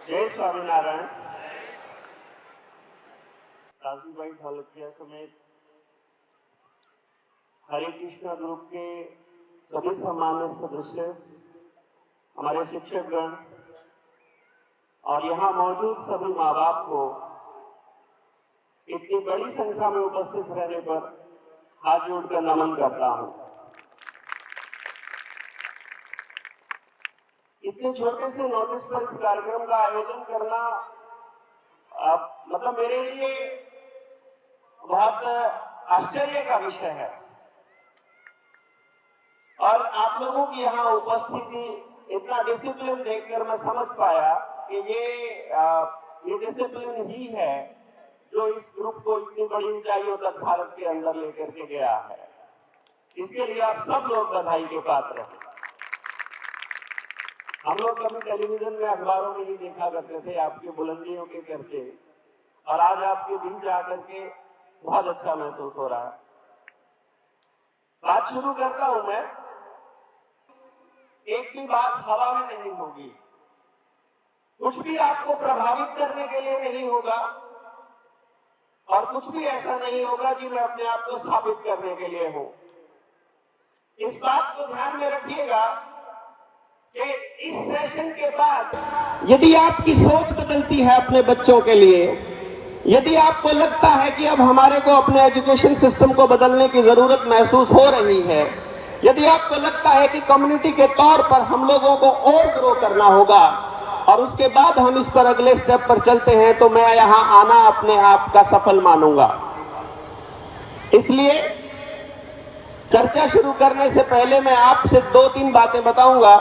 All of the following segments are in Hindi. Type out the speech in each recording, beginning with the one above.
जय स्वामीनारायण। सासूबाई ढोलकिया समेत हरे कृष्णा ग्रुप के सभी सम्मानित सदस्य, हमारे शिक्षकगण और यहाँ मौजूद सभी माँ बाप को इतनी बड़ी संख्या में उपस्थित रहने पर हाथ जोड़कर नमन करता हूँ। इतने छोटे से नोटिस पर इस कार्यक्रम का आयोजन करना मतलब मेरे लिए बहुत आश्चर्य का विषय है। और आप लोगों की यहाँ उपस्थिति, इतना डिसिप्लिन देखकर मैं समझ पाया कि ये डिसिप्लिन ही है जो इस ग्रुप को इतनी बड़ी ऊंचाइयों तक भारत के अंदर लेकर के गया है। इसके लिए आप सब लोग बधाई के पात्र हैं। हम लोग कभी टेलीविजन में, अखबारों में ही देखा करते थे आपकी बुलंदियों के चर्चे, और आज आपके बीच आकर के बहुत अच्छा महसूस हो रहा है। बात शुरू करता हूं मैं। एक भी बात हवा में नहीं होगी, कुछ भी आपको प्रभावित करने के लिए नहीं होगा, और कुछ भी ऐसा नहीं होगा कि मैं अपने आप को स्थापित करने के लिए हूं। इस बात को ध्यान में रखिएगा कि इस सेशन के बाद यदि आपकी सोच बदलती है अपने बच्चों के लिए, यदि आपको लगता है कि अब हमारे को अपने एजुकेशन सिस्टम को बदलने की जरूरत महसूस हो रही है, यदि आपको लगता है कि कम्युनिटी के तौर पर हम लोगों को और ग्रो करना होगा और उसके बाद हम इस पर अगले स्टेप पर चलते हैं, तो मैं यहां आना अपने आप का सफल मानूंगा। इसलिए चर्चा शुरू करने से पहले मैं आपसे 2-3 बातें बताऊंगा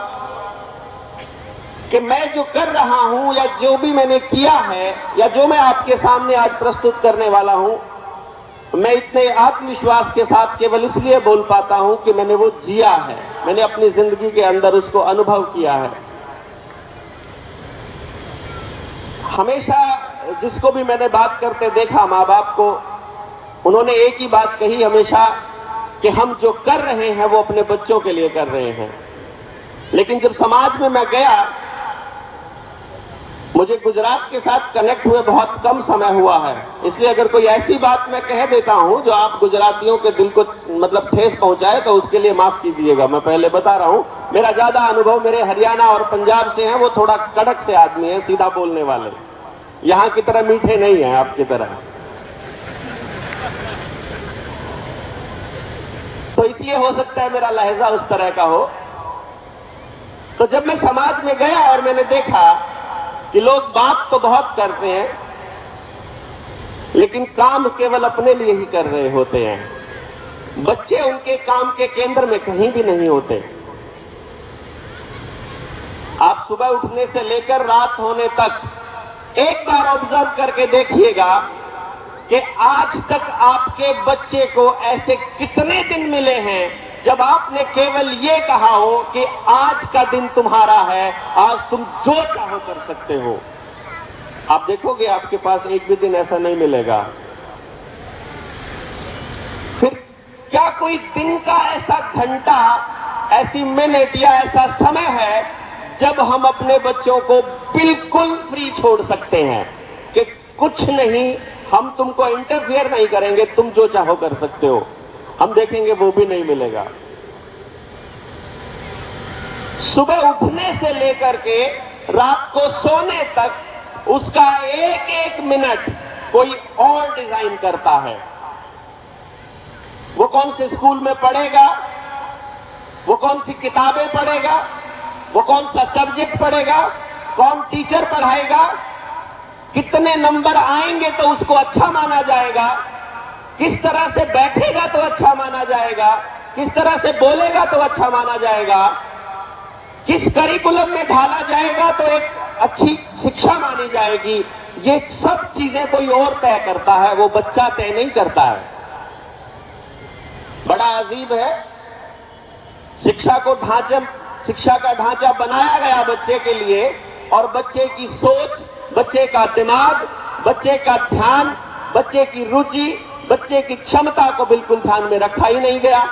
कि मैं जो कर रहा हूं या जो भी मैंने किया है या जो मैं आपके सामने आज प्रस्तुत करने वाला हूं, मैं इतने आत्मविश्वास के साथ केवल इसलिए बोल पाता हूं कि मैंने वो जिया है, मैंने अपनी जिंदगी के अंदर उसको अनुभव किया है। हमेशा जिसको भी मैंने बात करते देखा माँ बाप को, उन्होंने एक ही बात कही हमेशा कि हम जो कर रहे हैं वो अपने बच्चों के लिए कर रहे हैं। लेकिन जब समाज में मैं गया, मुझे गुजरात के साथ कनेक्ट हुए बहुत कम समय हुआ है, इसलिए अगर कोई ऐसी बात मैं कह देता हूं जो आप गुजरातियों के दिल को मतलब ठेस पहुंचाए तो उसके लिए माफ कीजिएगा। मैं पहले बता रहा हूं, मेरा ज्यादा अनुभव मेरे हरियाणा और पंजाब से है। वो थोड़ा कड़क से आदमी है, सीधा बोलने वाले, यहां की तरह मीठे नहीं है आपकी तरह। तो इसलिए हो सकता है मेरा लहजा उस तरह का हो। तो जब मैं समाज में गया और मैंने देखा कि लोग बात तो बहुत करते हैं लेकिन काम केवल अपने लिए ही कर रहे होते हैं, बच्चे उनके काम के केंद्र में कहीं भी नहीं होते। आप सुबह उठने से लेकर रात होने तक एक बार ऑब्जर्व करके देखिएगा कि आज तक आपके बच्चे को ऐसे कितने दिन मिले हैं जब आपने केवल ये कहा हो कि आज का दिन तुम्हारा है, आज तुम जो चाहो कर सकते हो। आप देखोगे आपके पास एक भी दिन ऐसा नहीं मिलेगा। फिर क्या कोई दिन का ऐसा घंटा, ऐसी मिनट या ऐसा समय है जब हम अपने बच्चों को बिल्कुल फ्री छोड़ सकते हैं कि कुछ नहीं, हम तुमको इंटरफियर नहीं करेंगे, तुम जो चाहो कर सकते हो? हम देखेंगे वो भी नहीं मिलेगा। सुबह उठने से लेकर के रात को सोने तक उसका एक एक मिनट कोई और डिजाइन करता है। वो कौन से स्कूल में पढ़ेगा, वो कौन सी किताबें पढ़ेगा, वो कौन सा सब्जेक्ट पढ़ेगा, कौन टीचर पढ़ाएगा, कितने नंबर आएंगे तो उसको अच्छा माना जाएगा, किस तरह से बैठेगा तो अच्छा माना जाएगा, किस तरह से बोलेगा तो अच्छा माना जाएगा, किस करिकुलम में ढाला जाएगा तो एक अच्छी शिक्षा मानी जाएगी। ये सब चीजें कोई और तय करता है, वो बच्चा तय नहीं करता है। बड़ा अजीब है, शिक्षा का ढांचा बनाया गया बच्चे के लिए, और बच्चे की सोच, बच्चे का दिमाग, बच्चे का ध्यान, बच्चे की रुचि, बच्चे की क्षमता को बिल्कुल ध्यान में रखा ही नहीं गया।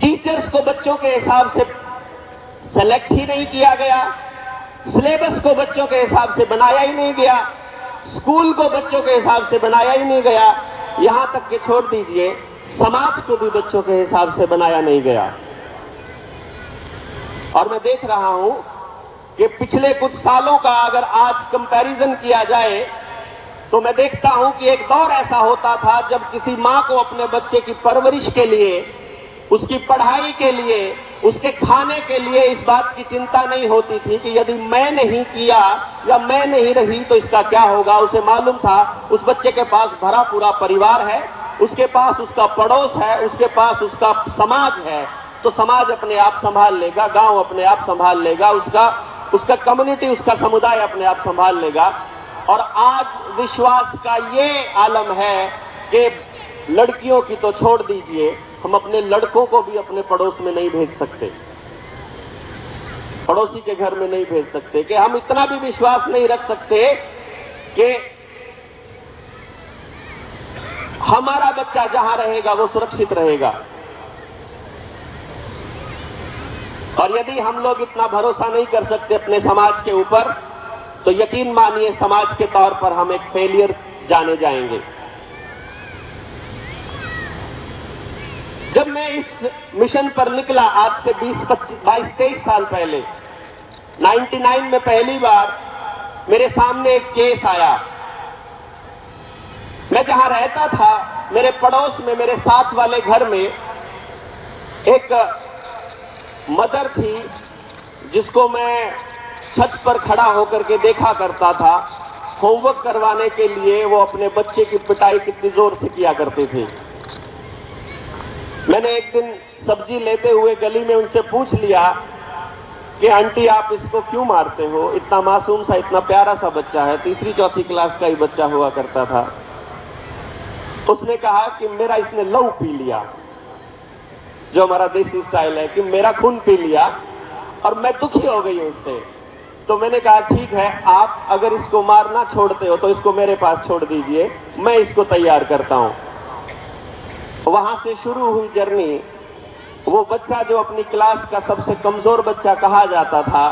टीचर्स को बच्चों के हिसाब से सेलेक्ट ही नहीं किया गया। सिलेबस को बच्चों के हिसाब से बनाया ही नहीं गया, स्कूल को बच्चों के हिसाब से बनाया ही नहीं गया, यहां तक कि छोड़ दीजिए समाज को भी बच्चों के हिसाब से बनाया नहीं गया। और मैं देख रहा हूं कि पिछले कुछ सालों का अगर आज कंपैरिजन किया जाए तो मैं देखता हूं कि एक दौर ऐसा होता था जब किसी मां को अपने बच्चे की परवरिश के लिए, उसकी पढ़ाई के लिए, उसके खाने के लिए इस बात की चिंता नहीं होती थी कि यदि मैं नहीं किया या मैं नहीं रही तो इसका क्या होगा। उसे मालूम था उस बच्चे के पास भरा पूरा परिवार है, उसके पास उसका पड़ोस है, उसके पास उसका समाज है, तो समाज अपने आप संभाल लेगा, गांव अपने आप संभाल लेगा, उसका कम्युनिटी, उसका समुदाय अपने आप संभाल लेगा। और आज विश्वास का ये आलम है कि लड़कियों की तो छोड़ दीजिए, हम अपने लड़कों को भी अपने पड़ोस में नहीं भेज सकते, पड़ोसी के घर में नहीं भेज सकते, कि हम इतना भी विश्वास नहीं रख सकते कि हमारा बच्चा जहां रहेगा वो सुरक्षित रहेगा। और यदि हम लोग इतना भरोसा नहीं कर सकते अपने समाज के ऊपर तो यकीन मानिए समाज के तौर पर हम एक फेलियर जाने जाएंगे। जब मैं इस मिशन पर निकला आज से 22-23 साल पहले, 99 में पहली बार मेरे सामने एक केस आया। मैं जहां रहता था मेरे पड़ोस में, मेरे साथ वाले घर में एक मदर थी जिसको मैं छत पर खड़ा होकर के देखा करता था। होमवर्क करवाने के लिए वो अपने बच्चे की पिटाई कितनी जोर से किया करते थे। मैंने एक दिन सब्जी लेते हुए गली में उनसे पूछ लिया कि आंटी आप इसको क्यों मारते हो, इतना मासूम सा, इतना प्यारा सा बच्चा है, 3री-4थी क्लास का ही बच्चा हुआ करता था। उसने कहा कि मेरा इसने लहू पी लिया, जो हमारा देसी स्टाइल है कि मेरा खून पी लिया और मैं दुखी हो गई उससे। तो मैंने कहा ठीक है, आप अगर इसको मारना छोड़ते हो तो इसको मेरे पास छोड़ दीजिए, मैं इसको तैयार करता हूं। वहां से शुरू हुई जर्नी। वो बच्चा जो अपनी क्लास का सबसे कमजोर बच्चा कहा जाता था,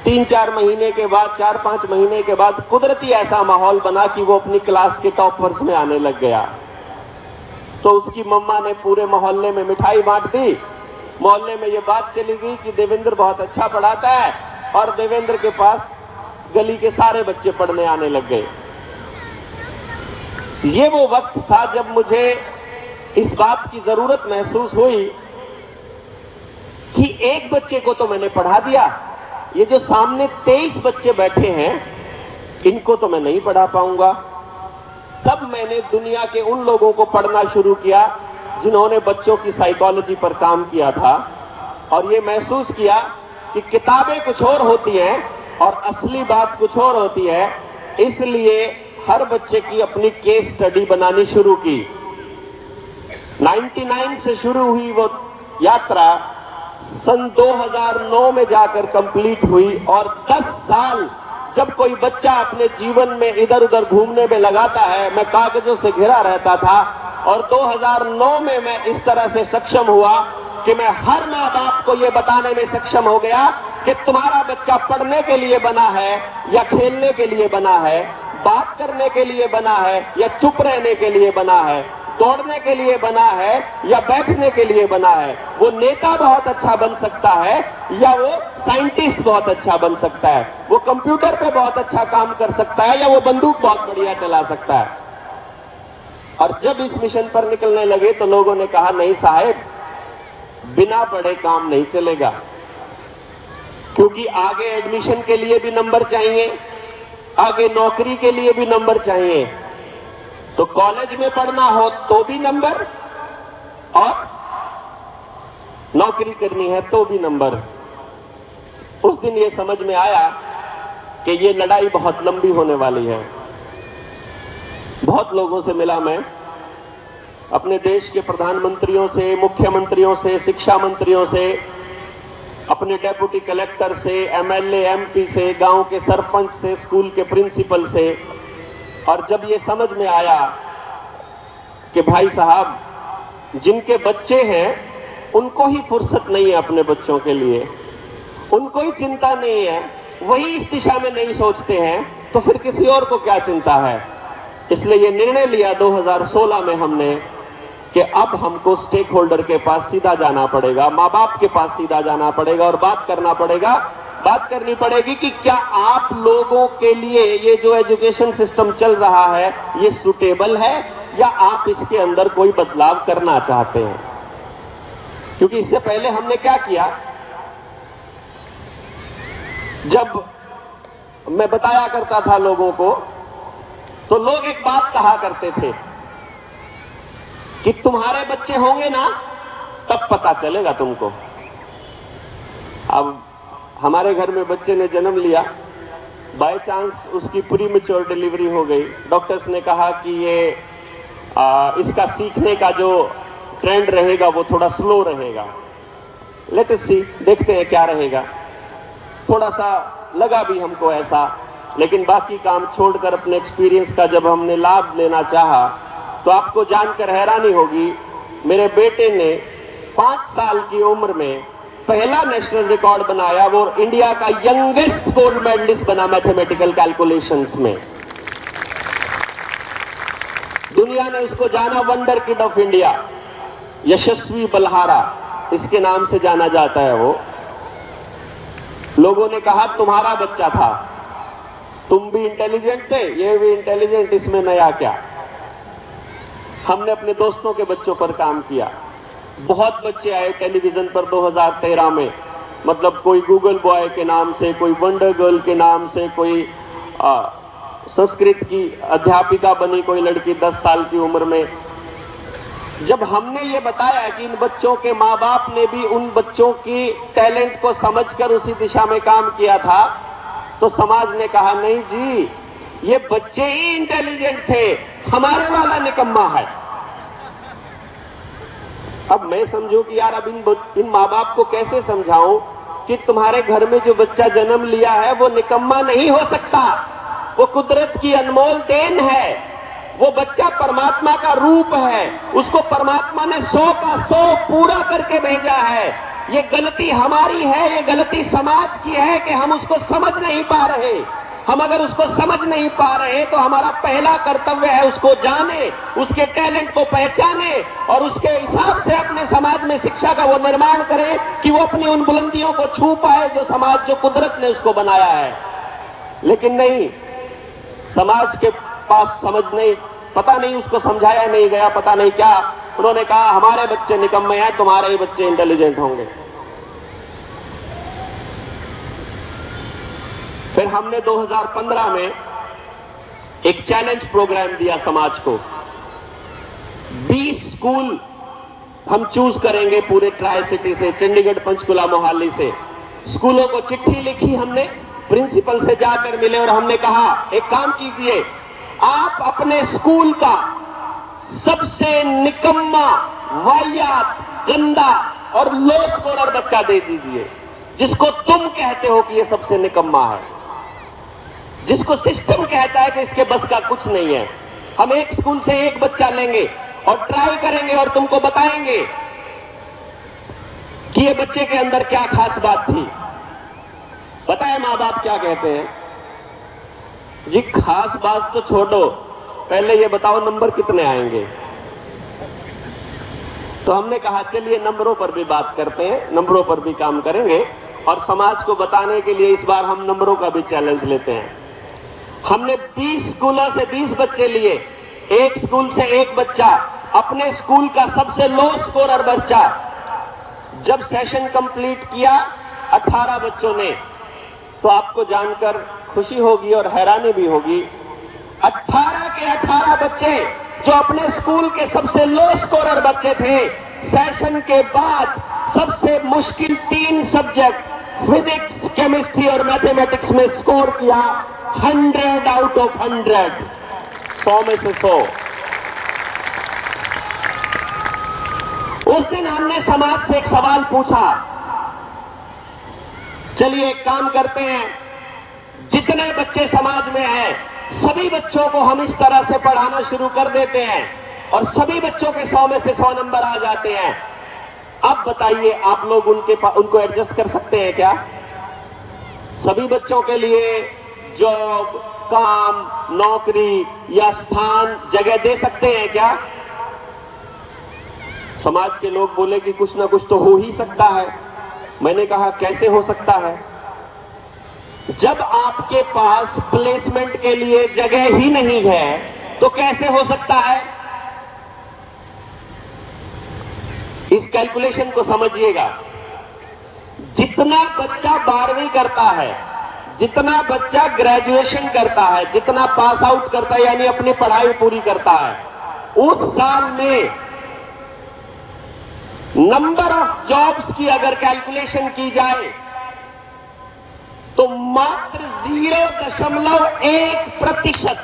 3-4 महीने के बाद, 4-5 महीने के बाद कुदरती ऐसा माहौल बना कि वो अपनी क्लास के टॉपर्स में आने लग गया। तो उसकी मम्मा ने पूरे मोहल्ले में मिठाई बांट दी। मोहल्ले में ये बात चली गई कि देवेंद्र बहुत अच्छा पढ़ाता है, और देवेंद्र के पास गली के सारे बच्चे पढ़ने आने लग गए। ये वो वक्त था जब मुझे इस बात की जरूरत महसूस हुई कि एक बच्चे को तो मैंने पढ़ा दिया, ये जो सामने 23 बच्चे बैठे हैं इनको तो मैं नहीं पढ़ा पाऊंगा। तब मैंने दुनिया के उन लोगों को पढ़ना शुरू किया जिन्होंने बच्चों की साइकोलॉजी पर काम किया था, और ये महसूस किया कि किताबें कुछ और होती हैं और असली बात कुछ और होती है। इसलिए हर बच्चे की अपनी केस स्टडी बनानी शुरू की। 99 से शुरू हुई वो यात्रा सन 2009 में जाकर कंप्लीट हुई, और 10 साल जब कोई बच्चा अपने जीवन में इधर उधर घूमने में लगाता है, मैं कागजों से घिरा रहता था। और 2009 में मैं इस तरह से सक्षम हुआ कि मैं हर माँ बाप को यह बताने में सक्षम हो गया कि तुम्हारा बच्चा पढ़ने के लिए बना है या खेलने के लिए बना है, बात करने के लिए बना है या चुप रहने के लिए बना है, दौड़ने के लिए बना है या बैठने के लिए बना है। वो नेता बहुत अच्छा बन सकता है या वो साइंटिस्ट बहुत अच्छा बन सकता है, वो कंप्यूटर पे बहुत अच्छा काम कर सकता है या वो बंदूक बहुत बढ़िया चला सकता है। और जब इस मिशन पर निकलने लगे तो लोगों ने कहा नहीं साहब, बिना पढ़े काम नहीं चलेगा, क्योंकि आगे एडमिशन के लिए भी नंबर चाहिए, आगे नौकरी के लिए भी नंबर चाहिए। तो कॉलेज में पढ़ना हो तो भी नंबर, और नौकरी करनी है तो भी नंबर। उस दिन ये समझ में आया कि ये लड़ाई बहुत लंबी होने वाली है। बहुत लोगों से मिला मैं, अपने देश के प्रधानमंत्रियों से, मुख्यमंत्रियों से, शिक्षा मंत्रियों से, अपने डेप्यूटी कलेक्टर से, एमएलए एमपी से, गांव के सरपंच से, स्कूल के प्रिंसिपल से। और जब ये समझ में आया कि भाई साहब जिनके बच्चे हैं उनको ही फुर्सत नहीं है अपने बच्चों के लिए, उनको ही चिंता नहीं है, वही इस दिशा में नहीं सोचते हैं, तो फिर किसी और को क्या चिंता है। इसलिए ये निर्णय लिया 2016 में हमने कि अब हमको स्टेक होल्डर के पास सीधा जाना पड़ेगा, माँ बाप के पास सीधा जाना पड़ेगा और बात करनी पड़ेगी कि क्या आप लोगों के लिए ये जो एजुकेशन सिस्टम चल रहा है ये सूटेबल है या आप इसके अंदर कोई बदलाव करना चाहते हैं। क्योंकि इससे पहले हमने क्या किया, जब मैं बताया करता था लोगों को, तो लोग एक बात कहा करते थे कि तुम्हारे बच्चे होंगे ना तब पता चलेगा तुमको। अब हमारे घर में बच्चे ने जन्म लिया, बाय चांस उसकी प्रीमेच्योर डिलीवरी हो गई। डॉक्टर्स ने कहा कि ये इसका सीखने का जो ट्रेंड रहेगा वो थोड़ा स्लो रहेगा। लेट अस सी, देखते हैं क्या रहेगा। थोड़ा सा लगा भी हमको ऐसा, लेकिन बाकी काम छोड़कर अपने एक्सपीरियंस का जब हमने लाभ लेना चाहा तो आपको जानकर हैरानी होगी, मेरे बेटे ने 5 साल की उम्र में पहला नेशनल रिकॉर्ड बनाया। वो इंडिया का यंगेस्ट गोल्ड मेडलिस्ट बना मैथमेटिकल कैलकुलेशंस में। दुनिया ने उसको जाना वंडर किड ऑफ इंडिया, यशस्वी बल्हारा इसके नाम से जाना जाता है। वो लोगों ने कहा तुम्हारा बच्चा था, तुम भी इंटेलिजेंट थे, ये भी इंटेलिजेंट, इसमें नया क्या। हमने अपने दोस्तों के बच्चों पर काम किया। बहुत बच्चे आए टेलीविजन पर 2013 में, मतलब कोई गूगल बॉय के नाम से, कोई वंडर गर्ल के नाम से, कोई संस्कृत की अध्यापिका बनी कोई लड़की 10 साल की उम्र में। जब हमने ये बताया कि इन बच्चों के माँ बाप ने भी उन बच्चों की टैलेंट को समझकर उसी दिशा में काम किया था, तो समाज ने कहा नहीं जी, ये बच्चे ही इंटेलिजेंट थे, हमारे वाला निकम्मा है। अब मैं समझूं कि यार अब इन माँ बाप को कैसे समझाऊं कि तुम्हारे घर में जो बच्चा जन्म लिया है वो निकम्मा नहीं हो सकता, वो कुदरत की अनमोल देन है, वो बच्चा परमात्मा का रूप है, उसको परमात्मा ने 100 का 100 पूरा करके भेजा है। ये गलती हमारी है, ये गलती समाज की है कि हम उसको समझ नहीं पा रहे। हम अगर उसको समझ नहीं पा रहे तो हमारा पहला कर्तव्य है उसको जाने, उसके टैलेंट को पहचाने और उसके हिसाब से अपने समाज में शिक्षा का वो निर्माण करें कि वो अपनी उन बुलंदियों को छू पाए जो समाज, जो कुदरत ने उसको बनाया है। लेकिन नहीं, समाज के पास समझ नहीं, पता नहीं उसको समझाया नहीं गया, पता नहीं क्या। उन्होंने कहा हमारे बच्चे निकम्मे हैं, तुम्हारे ही बच्चे इंटेलिजेंट होंगे। फिर हमने 2015 में एक चैलेंज प्रोग्राम दिया समाज को। 20 स्कूल हम चूज करेंगे पूरे ट्राई सिटी से, चंडीगढ़, पंचकुला, मोहाली से। स्कूलों को चिट्ठी लिखी हमने, प्रिंसिपल से जाकर मिले और हमने कहा एक काम कीजिए, आप अपने स्कूल का सबसे निकम्मा, वाहियात, गंदा और लो स्कोरर बच्चा दे दीजिए, जिसको तुम कहते हो कि ये सबसे निकम्मा है, जिसको सिस्टम कहता है कि इसके बस का कुछ नहीं है। हम एक स्कूल से एक बच्चा लेंगे और ट्राई करेंगे और तुमको बताएंगे कि ये बच्चे के अंदर क्या खास बात थी। बताए माँ बाप क्या कहते हैं? जी खास बात तो छोड़ो, पहले ये बताओ नंबर कितने आएंगे। तो हमने कहा चलिए नंबरों पर भी बात करते हैं, नंबरों पर भी काम करेंगे और समाज को बताने के लिए इस बार हम नंबरों का भी चैलेंज लेते हैं। हमने 20 स्कूलों से 20 बच्चे लिए, एक स्कूल से एक बच्चा, अपने स्कूल का सबसे लो स्कोरर बच्चा। जब सेशन कंप्लीट किया 18 बच्चों ने, तो आपको जानकर खुशी होगी और हैरानी भी होगी, 18 के 18 बच्चे जो अपने स्कूल के सबसे लो स्कोरर बच्चे थे, सेशन के बाद सबसे मुश्किल 3 सब्जेक्ट फिजिक्स, केमिस्ट्री और मैथमेटिक्स में स्कोर किया 100 आउट ऑफ 100, 100 में से 100। उस दिन हमने समाज से एक सवाल पूछा, चलिए एक काम करते हैं, जितने बच्चे समाज में हैं सभी बच्चों को हम इस तरह से पढ़ाना शुरू कर देते हैं और सभी बच्चों के 100 में से 100 नंबर आ जाते हैं। अब बताइए आप लोग उनको एडजस्ट कर सकते हैं क्या? सभी बच्चों के लिए जॉब, काम, नौकरी या स्थान, जगह दे सकते हैं क्या? समाज के लोग बोले कि कुछ ना कुछ तो हो ही सकता है। मैंने कहा कैसे हो सकता है? जब आपके पास प्लेसमेंट के लिए जगह ही नहीं है तो कैसे हो सकता है? इस कैलकुलेशन को समझिएगा। जितना बच्चा 12वीं करता है, जितना बच्चा ग्रेजुएशन करता है, जितना पास आउट करता है यानी अपनी पढ़ाई पूरी करता है, उस साल में नंबर ऑफ जॉब्स की अगर कैलकुलेशन की जाए तो मात्र 0.1%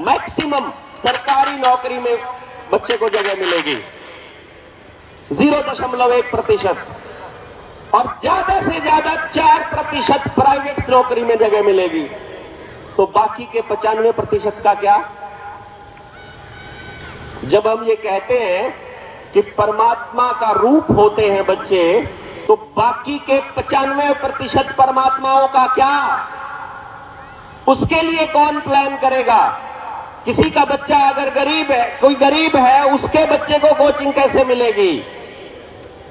मैक्सिमम सरकारी नौकरी में बच्चे को जगह मिलेगी। 0.1% और ज्यादा से ज्यादा 4% प्राइवेट नौकरी में जगह मिलेगी। तो बाकी के 95% का क्या? जब हम ये कहते हैं कि परमात्मा का रूप होते हैं बच्चे, तो बाकी के 95% परमात्माओं का क्या? उसके लिए कौन प्लान करेगा? किसी का बच्चा अगर गरीब है, कोई गरीब है, उसके बच्चे को कोचिंग कैसे मिलेगी?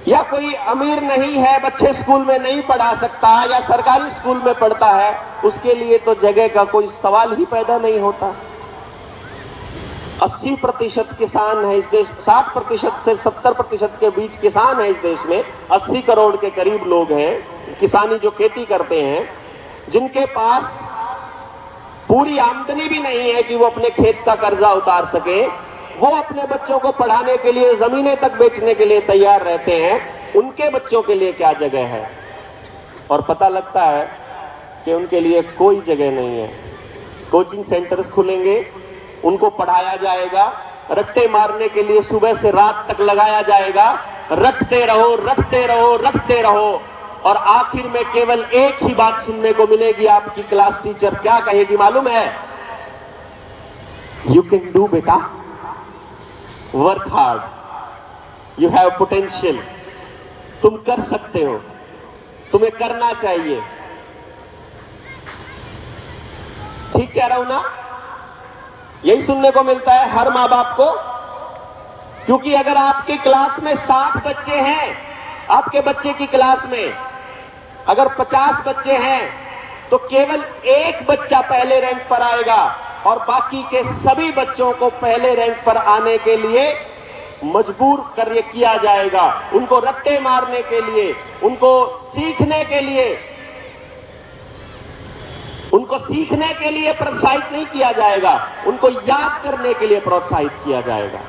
या कोई अमीर नहीं है, बच्चे स्कूल में नहीं पढ़ा सकता या सरकारी स्कूल में पढ़ता है, उसके लिए तो जगह का कोई सवाल ही पैदा नहीं होता। 80% किसान है इस देश, 60% से 70% के बीच किसान है इस देश में। 80 करोड़ के करीब लोग हैं किसानी जो खेती करते हैं, जिनके पास पूरी आमदनी भी नहीं है कि वो अपने खेत का कर्जा उतार सके। वो अपने बच्चों को पढ़ाने के लिए जमीनें तक बेचने के लिए तैयार रहते हैं। उनके बच्चों के लिए क्या जगह है? और पता लगता है कि उनके लिए कोई जगह नहीं है। कोचिंग सेंटर्स खुलेंगे, उनको पढ़ाया जाएगा, रट्टे मारने के लिए सुबह से रात तक लगाया जाएगा, रटते रहो रटते रहो रटते रहो, और आखिर में केवल एक ही बात सुनने को मिलेगी। आपकी क्लास टीचर क्या कहेगी मालूम है? यू कैन डू बेटा, work hard, you have potential, तुम कर सकते हो, तुम्हें करना चाहिए। ठीक कह रहा हूं ना? यही सुनने को मिलता है हर माँ बाप को। क्योंकि अगर आपकी क्लास में 60 बच्चे हैं, आपके बच्चे की क्लास में अगर 50 बच्चे हैं, तो केवल एक बच्चा पहले रैंक पर आएगा और बाकी के सभी बच्चों को पहले रैंक पर आने के लिए मजबूर किया जाएगा। उनको रट्टे मारने के लिए, उनको सीखने के लिए प्रोत्साहित नहीं किया जाएगा, उनको याद करने के लिए प्रोत्साहित किया जाएगा।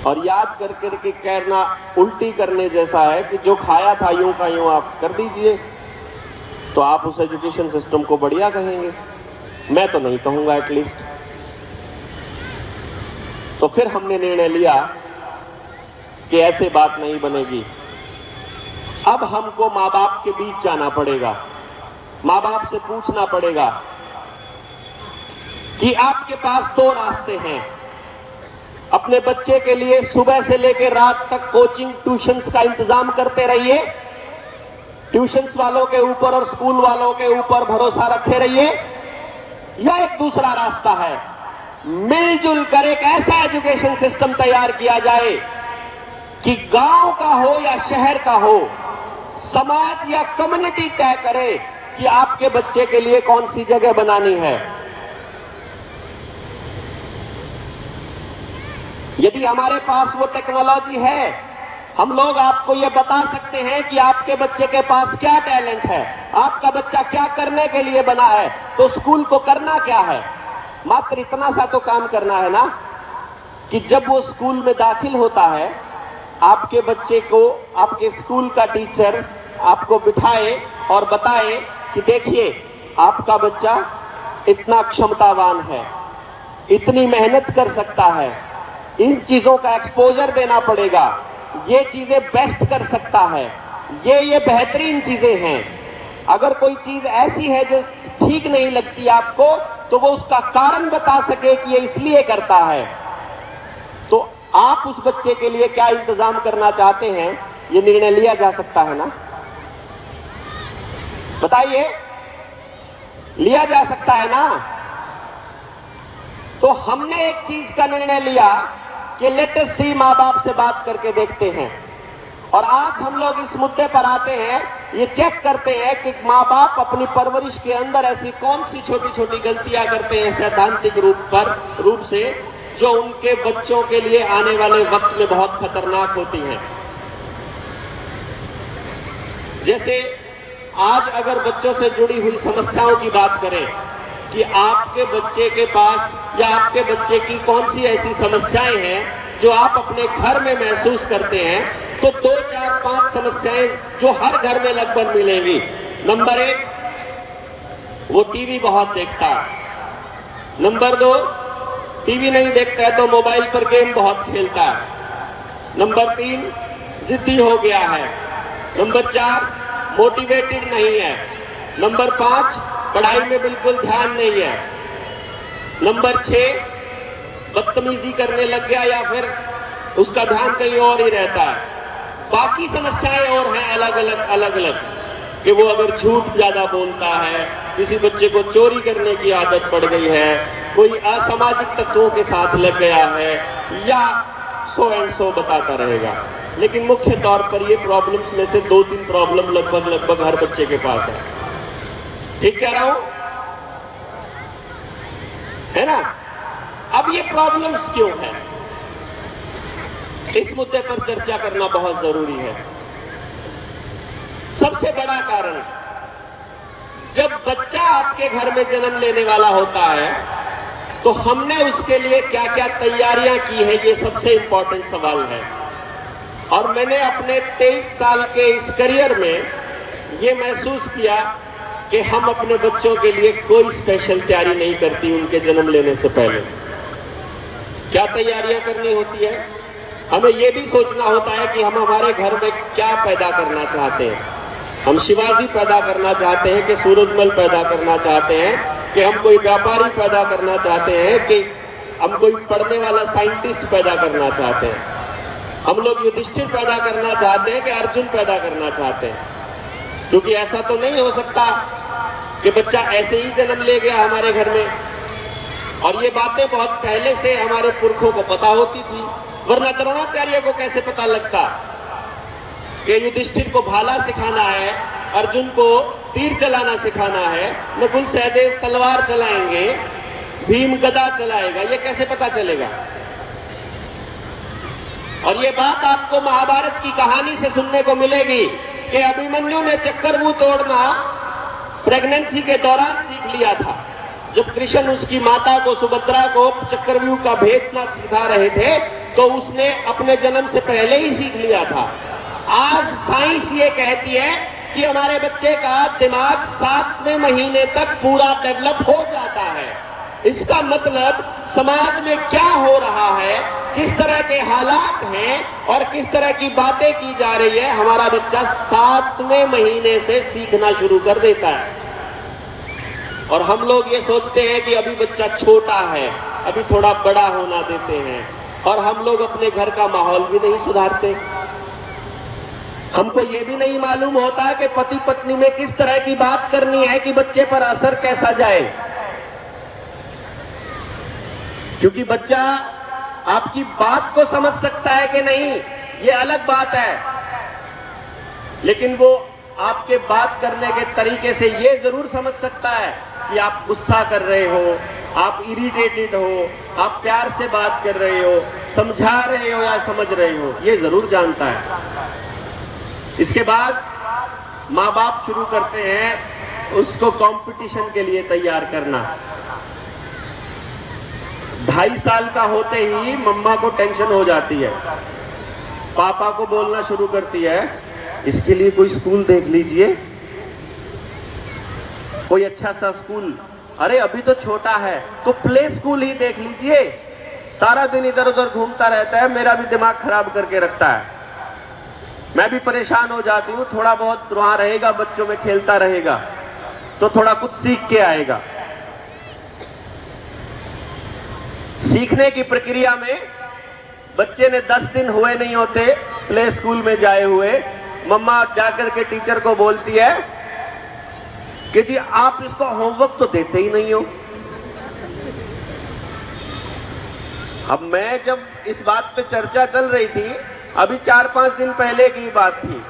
और याद कर करके कहना उल्टी करने जैसा है कि जो खाया था यूं का यूं आप कर दीजिए, तो आप उस एजुकेशन सिस्टम को बढ़िया कहेंगे? मैं तो नहीं कहूंगा एटलीस्ट। तो फिर हमने निर्णय लिया कि ऐसे बात नहीं बनेगी। अब हमको माँ बाप के बीच जाना पड़ेगा, माँ बाप से पूछना पड़ेगा कि आपके पास 2 रास्ते हैं। अपने बच्चे के लिए सुबह से लेकर रात तक कोचिंग ट्यूशंस का इंतजाम करते रहिए, ट्यूशंस वालों के ऊपर और स्कूल वालों के ऊपर भरोसा रखे रहिए, या एक दूसरा रास्ता है, मिलजुल कर एक ऐसा एजुकेशन सिस्टम तैयार किया जाए कि गांव का हो या शहर का हो, समाज या कम्युनिटी तय करे कि आपके बच्चे के लिए कौन सी जगह बनानी है। यदि हमारे पास वो टेक्नोलॉजी है, हम लोग आपको ये बता सकते हैं कि आपके बच्चे के पास क्या टैलेंट है, आपका बच्चा क्या करने के लिए बना है, तो स्कूल को करना क्या है? मात्र इतना सा तो काम करना है ना कि जब वो स्कूल में दाखिल होता है, आपके बच्चे को आपके स्कूल का टीचर आपको बिठाए और बताए कि देखिए आपका बच्चा इतना क्षमतावान है, इतनी मेहनत कर सकता है, इन चीजों का एक्सपोजर देना पड़ेगा, ये चीजें बेस्ट कर सकता है, ये बेहतरीन चीजें हैं। अगर कोई चीज ऐसी है जो ठीक नहीं लगती आपको, तो वो उसका कारण बता सके कि ये इसलिए करता है। तो आप उस बच्चे के लिए क्या इंतजाम करना चाहते हैं, ये निर्णय लिया जा सकता है ना। बताइए, लिया जा सकता है ना? तो हमने एक चीज का निर्णय लिया कि लेट अस सी, मां बाप से बात करके देखते हैं। और आज हम लोग इस मुद्दे पर आते हैं, ये चेक करते हैं कि माँ बाप अपनी परवरिश के अंदर ऐसी कौन सी छोटी छोटी गलतियां करते हैं सैद्धांतिक रूप से, जो उनके बच्चों के लिए आने वाले वक्त में बहुत खतरनाक होती हैं। जैसे आज अगर बच्चों से जुड़ी हुई समस्याओं की बात करें कि आपके बच्चे के पास या आपके बच्चे की कौन सी ऐसी समस्याएं हैं जो आप अपने घर में महसूस करते हैं, तो 2, 4, 5 समस्याएं जो हर घर में लगभग मिलेंगी। नंबर 1, वो टीवी बहुत देखता है। नंबर 2, टीवी नहीं देखता है तो मोबाइल पर गेम बहुत खेलता है। नंबर 3, जिद्दी हो गया है। नंबर 4, मोटिवेटेड नहीं है। नंबर 5, पढ़ाई में बिल्कुल ध्यान नहीं है। नंबर 6, बदतमीजी करने लग गया या फिर उसका ध्यान कहीं और ही रहता है। बाकी समस्याएं और हैं अलग अलग कि वो अगर झूठ ज्यादा बोलता है, किसी बच्चे को चोरी करने की आदत पड़ गई है, कोई असामाजिक तत्वों के साथ लग गया है, या सो एंड सो बताता रहेगा। लेकिन मुख्य तौर पर ये प्रॉब्लम्स में से 2-3 प्रॉब्लम लगभग हर बच्चे के पास है। ठीक कह रहा हूं, है ना? अब ये प्रॉब्लम्स क्यों है, इस मुद्दे पर चर्चा करना बहुत जरूरी है। सबसे बड़ा कारण, जब बच्चा आपके घर में जन्म लेने वाला होता है तो हमने उसके लिए क्या क्या तैयारियां की है, ये सबसे इंपॉर्टेंट सवाल है। और मैंने अपने 23 साल के इस करियर में ये महसूस किया कि हम अपने बच्चों के लिए कोई स्पेशल तैयारी नहीं करती उनके जन्म लेने से पहले। क्या तैयारियां करनी होती है? हमें यह भी सोचना होता है कि हम हमारे घर में क्या पैदा करना चाहते हैं। हम शिवाजी पैदा करना चाहते हैं कि सूरजमल पैदा करना चाहते हैं, कि हम कोई व्यापारी पैदा करना चाहते हैं, कि हम कोई पढ़ने वाला साइंटिस्ट पैदा करना चाहते हैं। हम लोग युधिष्ठिर पैदा करना चाहते हैं कि अर्जुन पैदा करना चाहते हैं। क्योंकि ऐसा तो नहीं हो सकता कि बच्चा ऐसे ही जन्म ले गया हमारे घर में। और ये बातें बहुत पहले से हमारे पुरखों को पता होती थी, वरना द्रोणाचार्य को कैसे पता लगता कि युधिष्ठिर को भाला सिखाना है, अर्जुन को तीर चलाना सिखाना है, नकुल सहदेव तलवार चलाएंगे, भीम गदा चलाएगा, ये कैसे पता चलेगा? और ये बात आपको महाभारत की कहानी से सुनने को मिलेगी कि अभिमन्यु ने चक्रव्यूह तोड़ना प्रेगनेंसी के दौरान सीख लिया था। जब कृष्ण उसकी माता को, सुभद्रा को चक्रव्यूह का भेद न सिखा रहे थे तो उसने अपने जन्म से पहले ही सीख लिया था। आज साइंस ये कहती है कि हमारे बच्चे का दिमाग 7वें महीने तक पूरा डेवलप हो जाता है। इसका मतलब समाज में क्या हो रहा है, किस तरह के हालात हैं और किस तरह की बातें की जा रही है, हमारा बच्चा 7वें महीने से सीखना शुरू कर देता है। और हम लोग ये सोचते हैं कि अभी बच्चा छोटा है, अभी थोड़ा बड़ा होना देते हैं, और हम लोग अपने घर का माहौल भी नहीं सुधारते। हमको ये भी नहीं मालूम होता कि पति पत्नी में किस तरह की बात करनी है कि बच्चे पर असर कैसा जाए। क्योंकि बच्चा आपकी बात को समझ सकता है कि नहीं, ये अलग बात है, लेकिन वो आपके बात करने के तरीके से ये जरूर समझ सकता है कि आप गुस्सा कर रहे हो, आप इरिटेटेड हो, आप प्यार से बात कर रहे हो, समझा रहे हो या समझ रहे हो, ये जरूर जानता है। इसके बाद माँ बाप शुरू करते हैं उसको कंपटीशन के लिए तैयार करना। 2.5 साल का होते ही मम्मा को टेंशन हो जाती है, पापा को बोलना शुरू करती है, इसके लिए कोई स्कूल देख लीजिए, कोई अच्छा सा स्कूल। अरे अभी तो छोटा है तो प्ले स्कूल ही देख लीजिए, सारा दिन इधर उधर घूमता रहता है, मेरा भी दिमाग खराब करके रखता है, मैं भी परेशान हो जाती हूँ। थोड़ा बहुत वहां रहेगा, बच्चों में खेलता रहेगा तो थोड़ा कुछ सीख के आएगा। सीखने की प्रक्रिया में बच्चे ने 10 दिन हुए नहीं होते प्ले स्कूल में जाए हुए, मम्मा जाकर के टीचर को बोलती है कि जी आप इसको होमवर्क तो देते ही नहीं हो। अब मैं जब इस बात पे चर्चा चल रही थी, अभी 4-5 दिन पहले की बात थी,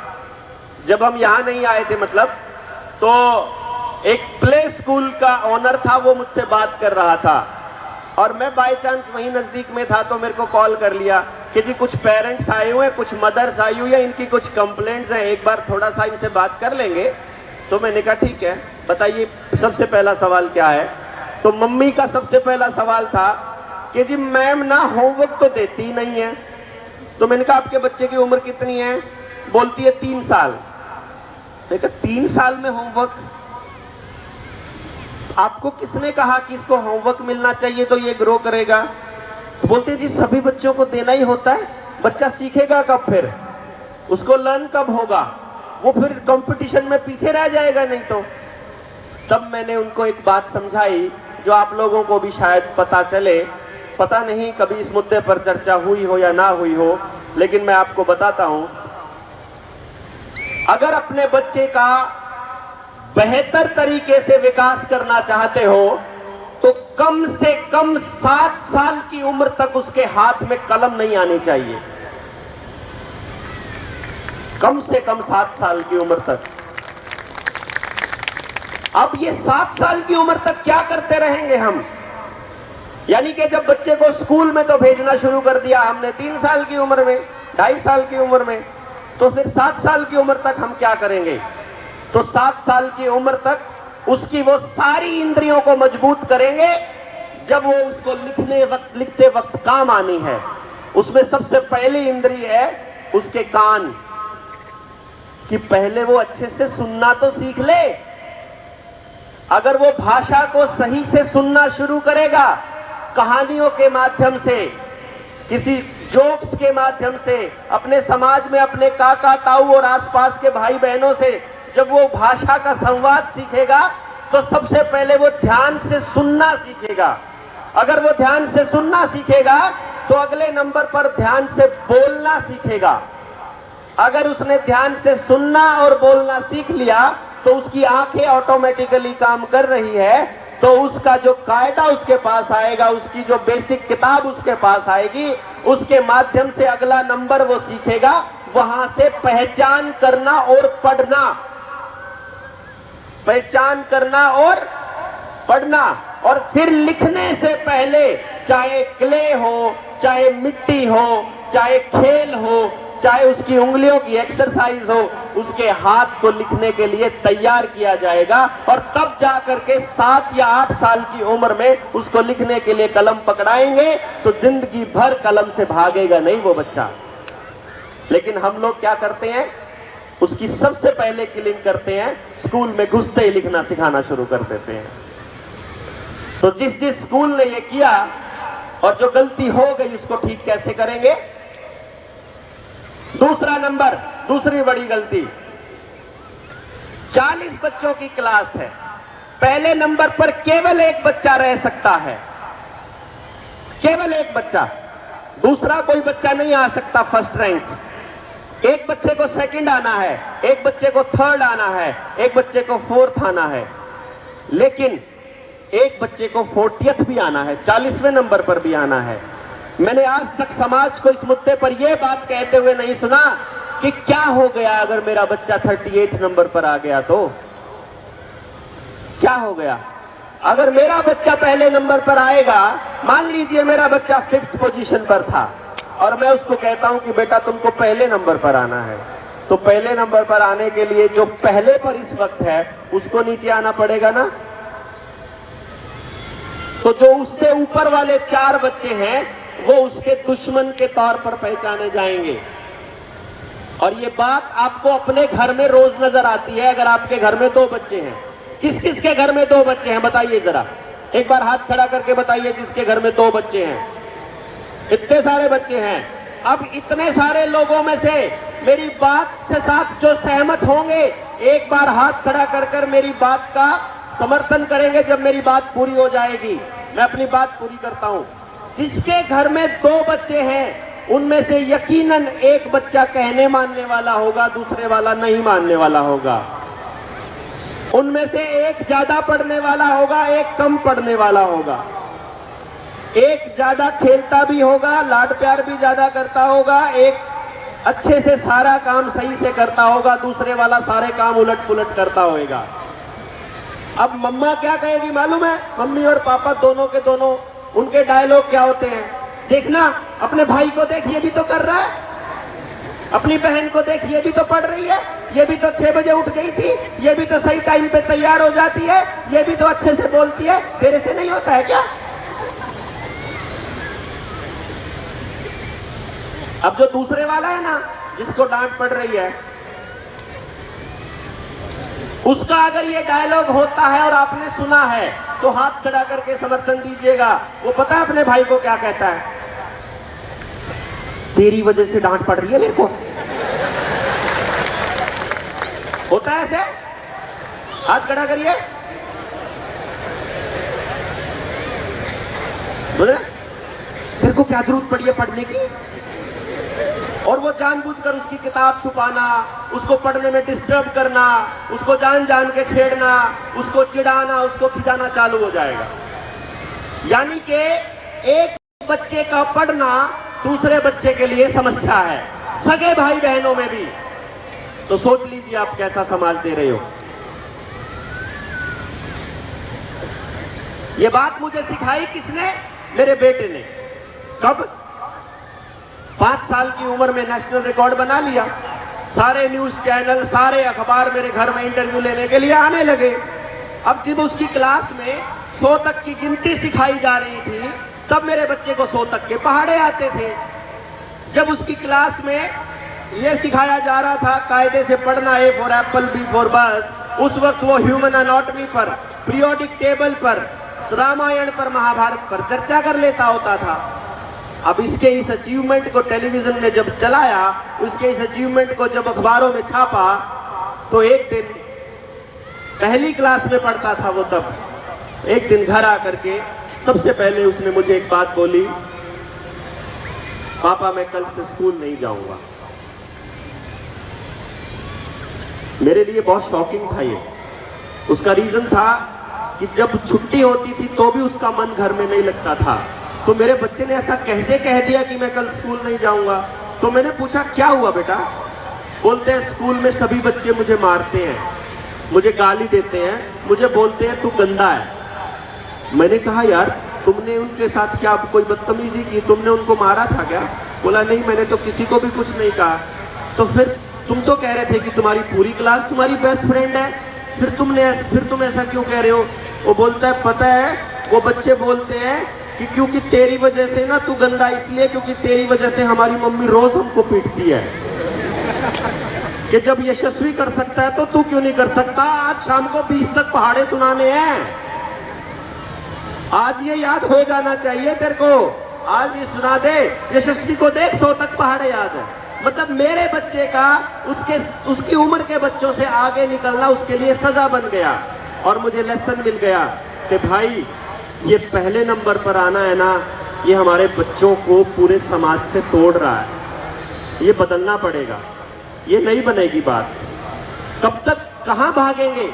जब हम यहां नहीं आए थे, मतलब तो एक प्ले स्कूल का ऑनर था, वो मुझसे बात कर रहा था और मैं बाय चांस वहीं नजदीक में था, तो मेरे को कॉल कर लिया कि जी कुछ पेरेंट्स आए हुए हैं, कुछ मदर्स आई हुई है, इनकी कुछ कंप्लेंट्स हैं, एक बार थोड़ा सा इनसे बात कर लेंगे। तो मैंने कहा ठीक है, बताइए सबसे पहला सवाल क्या है। तो मम्मी का सबसे पहला सवाल था कि जी मैम ना होमवर्क तो देती ही नहीं है। तो मैंने कहा आपके बच्चे की उम्र कितनी है? बोलती है 3 साल। मैंने कहा 3 साल में होमवर्क? आपको किसने कहा कि इसको होमवर्क मिलना चाहिए तो ये ग्रो करेगा? तो बोलते हैं जी सभी बच्चों को देना ही होता है, बच्चा सीखेगा कब, फिर उसको लर्न कब होगा, वो फिर कंपटीशन में पीछे रह जाएगा नहीं तो। तब मैंने उनको एक बात समझाई जो आप लोगों को भी शायद पता चले, पता नहीं कभी इस मुद्दे पर चर्चा हुई हो या ना हुई हो, लेकिन मैं आपको बताता हूं, अगर अपने बच्चे का बेहतर तरीके से विकास करना चाहते हो तो कम से कम 7 साल की उम्र तक उसके हाथ में कलम नहीं आनी चाहिए। कम से कम 7 साल की उम्र तक। अब ये 7 साल की उम्र तक क्या करते रहेंगे हम? यानी कि जब बच्चे को स्कूल में तो भेजना शुरू कर दिया हमने 3 साल की उम्र में, 2.5 साल की उम्र में, तो फिर 7 साल की उम्र तक हम क्या करेंगे? तो 7 साल की उम्र तक उसकी वो सारी इंद्रियों को मजबूत करेंगे जब वो उसको लिखते वक्त काम आनी है। उसमें सबसे पहली इंद्री है उसके कान, कि पहले वो अच्छे से सुनना तो सीख ले। अगर वो भाषा को सही से सुनना शुरू करेगा, कहानियों के माध्यम से, किसी जोक्स के माध्यम से, अपने समाज में अपने काका ताऊ और आसपास के भाई बहनों से जब वो भाषा का संवाद सीखेगा तो सबसे पहले वो ध्यान से सुनना सीखेगा। अगर वो ध्यान से सुनना सीखेगा तो अगले नंबर पर ध्यान से बोलना सीखेगा। अगर उसने ध्यान से सुनना और बोलना सीख लिया तो उसकी आंखें ऑटोमेटिकली काम कर रही है, तो उसका जो कायदा उसके पास आएगा, उसकी जो बेसिक किताब उसके पास आएगी, उसके माध्यम से अगला नंबर वो सीखेगा, वहां से पहचान करना और पढ़ना, पहचान करना और पढ़ना। और फिर लिखने से पहले, चाहे क्ले हो, चाहे मिट्टी हो, चाहे खेल हो, चाहे उसकी उंगलियों की एक्सरसाइज हो, उसके हाथ को लिखने के लिए तैयार किया जाएगा। और तब जाकर के 7 या 8 साल की उम्र में उसको लिखने के लिए कलम पकड़ाएंगे तो जिंदगी भर कलम से भागेगा नहीं वो बच्चा। लेकिन हम लोग क्या करते हैं, उसकी सबसे पहले किलिंग करते हैं, स्कूल में घुसते ही लिखना सिखाना शुरू कर देते हैं। तो जिस स्कूल ने ये किया और जो गलती हो गई उसको ठीक कैसे करेंगे? दूसरा नंबर, दूसरी बड़ी गलती, 40 बच्चों की क्लास है, पहले नंबर पर केवल एक बच्चा रह सकता है, केवल एक बच्चा, दूसरा कोई बच्चा नहीं आ सकता फर्स्ट रैंक। एक बच्चे को सेकंड आना है, एक बच्चे को थर्ड आना है, एक बच्चे को फोर्थ आना है, लेकिन एक बच्चे को 40th भी आना है, 40वें नंबर पर भी आना है। मैंने आज तक समाज को इस मुद्दे पर यह बात कहते हुए नहीं सुना कि क्या हो गया अगर मेरा बच्चा 38 नंबर पर आ गया तो क्या हो गया। अगर मेरा बच्चा पहले नंबर पर आएगा, मान लीजिए मेरा बच्चा 5th पोजीशन पर था और मैं उसको कहता हूं कि बेटा तुमको पहले नंबर पर आना है, तो पहले नंबर पर आने के लिए जो पहले पर इस वक्त है उसको नीचे आना पड़ेगा ना। तो जो उससे ऊपर वाले 4 बच्चे हैं वो उसके दुश्मन के तौर पर पहचाने जाएंगे। और ये बात आपको अपने घर में रोज नजर आती है। अगर आपके घर में 2 बच्चे हैं, किस किस के घर में 2 बच्चे हैं बताइए जरा, एक बार हाथ खड़ा करके बताइए जिसके घर में 2 बच्चे हैं। इतने सारे बच्चे हैं। अब इतने सारे लोगों में से मेरी बात से साथ जो सहमत होंगे, एक बार हाथ खड़ा कर कर मेरी बात का समर्थन करेंगे जब मेरी बात पूरी हो जाएगी। मैं अपनी बात पूरी करता हूं। जिसके घर में 2 बच्चे हैं उनमें से यकीनन एक बच्चा कहने मानने वाला होगा, दूसरे वाला नहीं मानने वाला होगा। उनमें से एक ज्यादा पढ़ने वाला होगा, एक कम पढ़ने वाला होगा। एक ज्यादा खेलता भी होगा, लाड प्यार भी ज्यादा करता होगा, एक अच्छे से सारा काम सही से करता होगा, दूसरे वाला सारे काम उलट पुलट करता होगा। अब मम्मा क्या कहेगी मालूम है? मम्मी और पापा दोनों के दोनों, उनके डायलॉग क्या होते हैं? देखना, अपने भाई को देख, ये भी तो कर रहा है। अपनी बहन को देख, ये भी तो पढ़ रही है। ये भी तो 6 बजे उठ गई थी। ये भी तो सही टाइम पे तैयार हो जाती है। ये भी तो अच्छे से बोलती है। तेरे से नहीं होता है क्या? अब जो दूसरे वाला है ना, जिसको डांट पड़ रही है, उसका अगर ये डायलॉग होता है और आपने सुना है तो हाथ खड़ा करके समर्थन दीजिएगा। वो पता है अपने भाई को क्या कहता है? तेरी वजह से डांट पड़ रही है मेरे को। होता है ऐसे? हाथ खड़ा करिए। बोले तेरे को क्या जरूरत पड़ी है पढ़ने की? और वो जानबूझकर उसकी किताब छुपाना, उसको पढ़ने में डिस्टर्ब करना, उसको जान जान के छेड़ना, उसको चिढ़ाना, उसको खिजाना चालू हो जाएगा। यानी कि एक बच्चे का पढ़ना दूसरे बच्चे के लिए समस्या है, सगे भाई बहनों में भी। तो सोच लीजिए आप कैसा समाज दे रहे हो। ये बात मुझे सिखाई किसने? मेरे बेटे ने। कब? 5 साल की उम्र में नेशनल रिकॉर्ड बना लिया। सारे न्यूज चैनल, सारे अखबार मेरे घर में इंटरव्यू लेने के लिए आने लगे। अब जब उसकी क्लास में 100 तक की गिनती सिखाई जा रही थी, तब मेरे बच्चे को 100 तक के पहाड़े आते थे। जब उसकी क्लास में यह सिखाया जा रहा था कायदे से पढ़ना, A for Apple, B for बस, उस वक्त वो ह्यूमन एनाटॉमी पर, पीरियोडिक टेबल पर, रामायण पर, महाभारत पर चर्चा कर लेता होता था। अब इसके इस अचीवमेंट को टेलीविजन ने जब चलाया, उसके इस अचीवमेंट को जब अखबारों में छापा, तो एक दिन, पहली क्लास में पढ़ता था वो, तब एक दिन घर आकर के सबसे पहले उसने मुझे एक बात बोली, पापा मैं कल से स्कूल नहीं जाऊंगा। मेरे लिए बहुत शॉकिंग था ये। उसका रीजन था कि जब छुट्टी होती थी तो भी उसका मन घर में नहीं लगता था। तो मेरे बच्चे ने ऐसा कैसे कह दिया कि मैं कल स्कूल नहीं जाऊंगा? तो मैंने पूछा क्या हुआ बेटा? बोलते हैं स्कूल में सभी बच्चे मुझे मारते हैं, मुझे गाली देते हैं, मुझे बोलते हैं तू गंदा है। मैंने कहा यार तुमने उनके साथ क्या कोई बदतमीजी की? तुमने उनको मारा था क्या? बोला नहीं, मैंने तो किसी को भी कुछ नहीं कहा। तो फिर तुम तो कह रहे थे कि तुम्हारी पूरी क्लास तुम्हारी बेस्ट फ्रेंड है, फिर तुम ऐसा क्यों कह रहे हो? वो बोलता है पता है, वो बच्चे बोलते हैं कि क्योंकि तेरी वजह से ना तू गंदा, इसलिए क्योंकि तेरी वजह से हमारी मम्मी रोज हमको पीटती है कि जब यशस्वी कर सकता है तो तू क्यों नहीं कर सकता? आज शाम को 20 तक पहाड़े सुनाने हैं। आज ये याद हो जाना चाहिए तेरे को। आज ये सुना दे, यशस्वी को देख 100 तक पहाड़े याद है। मतलब मेरे बच्चे का उसकी उम्र के बच्चों से आगे निकलना उसके लिए सजा बन गया। और मुझे लेसन मिल गया कि भाई ये पहले नंबर पर आना है ना, ये हमारे बच्चों को पूरे समाज से तोड़ रहा है। ये बदलना पड़ेगा, ये नहीं बनेगी बात। कब तक कहां भागेंगे?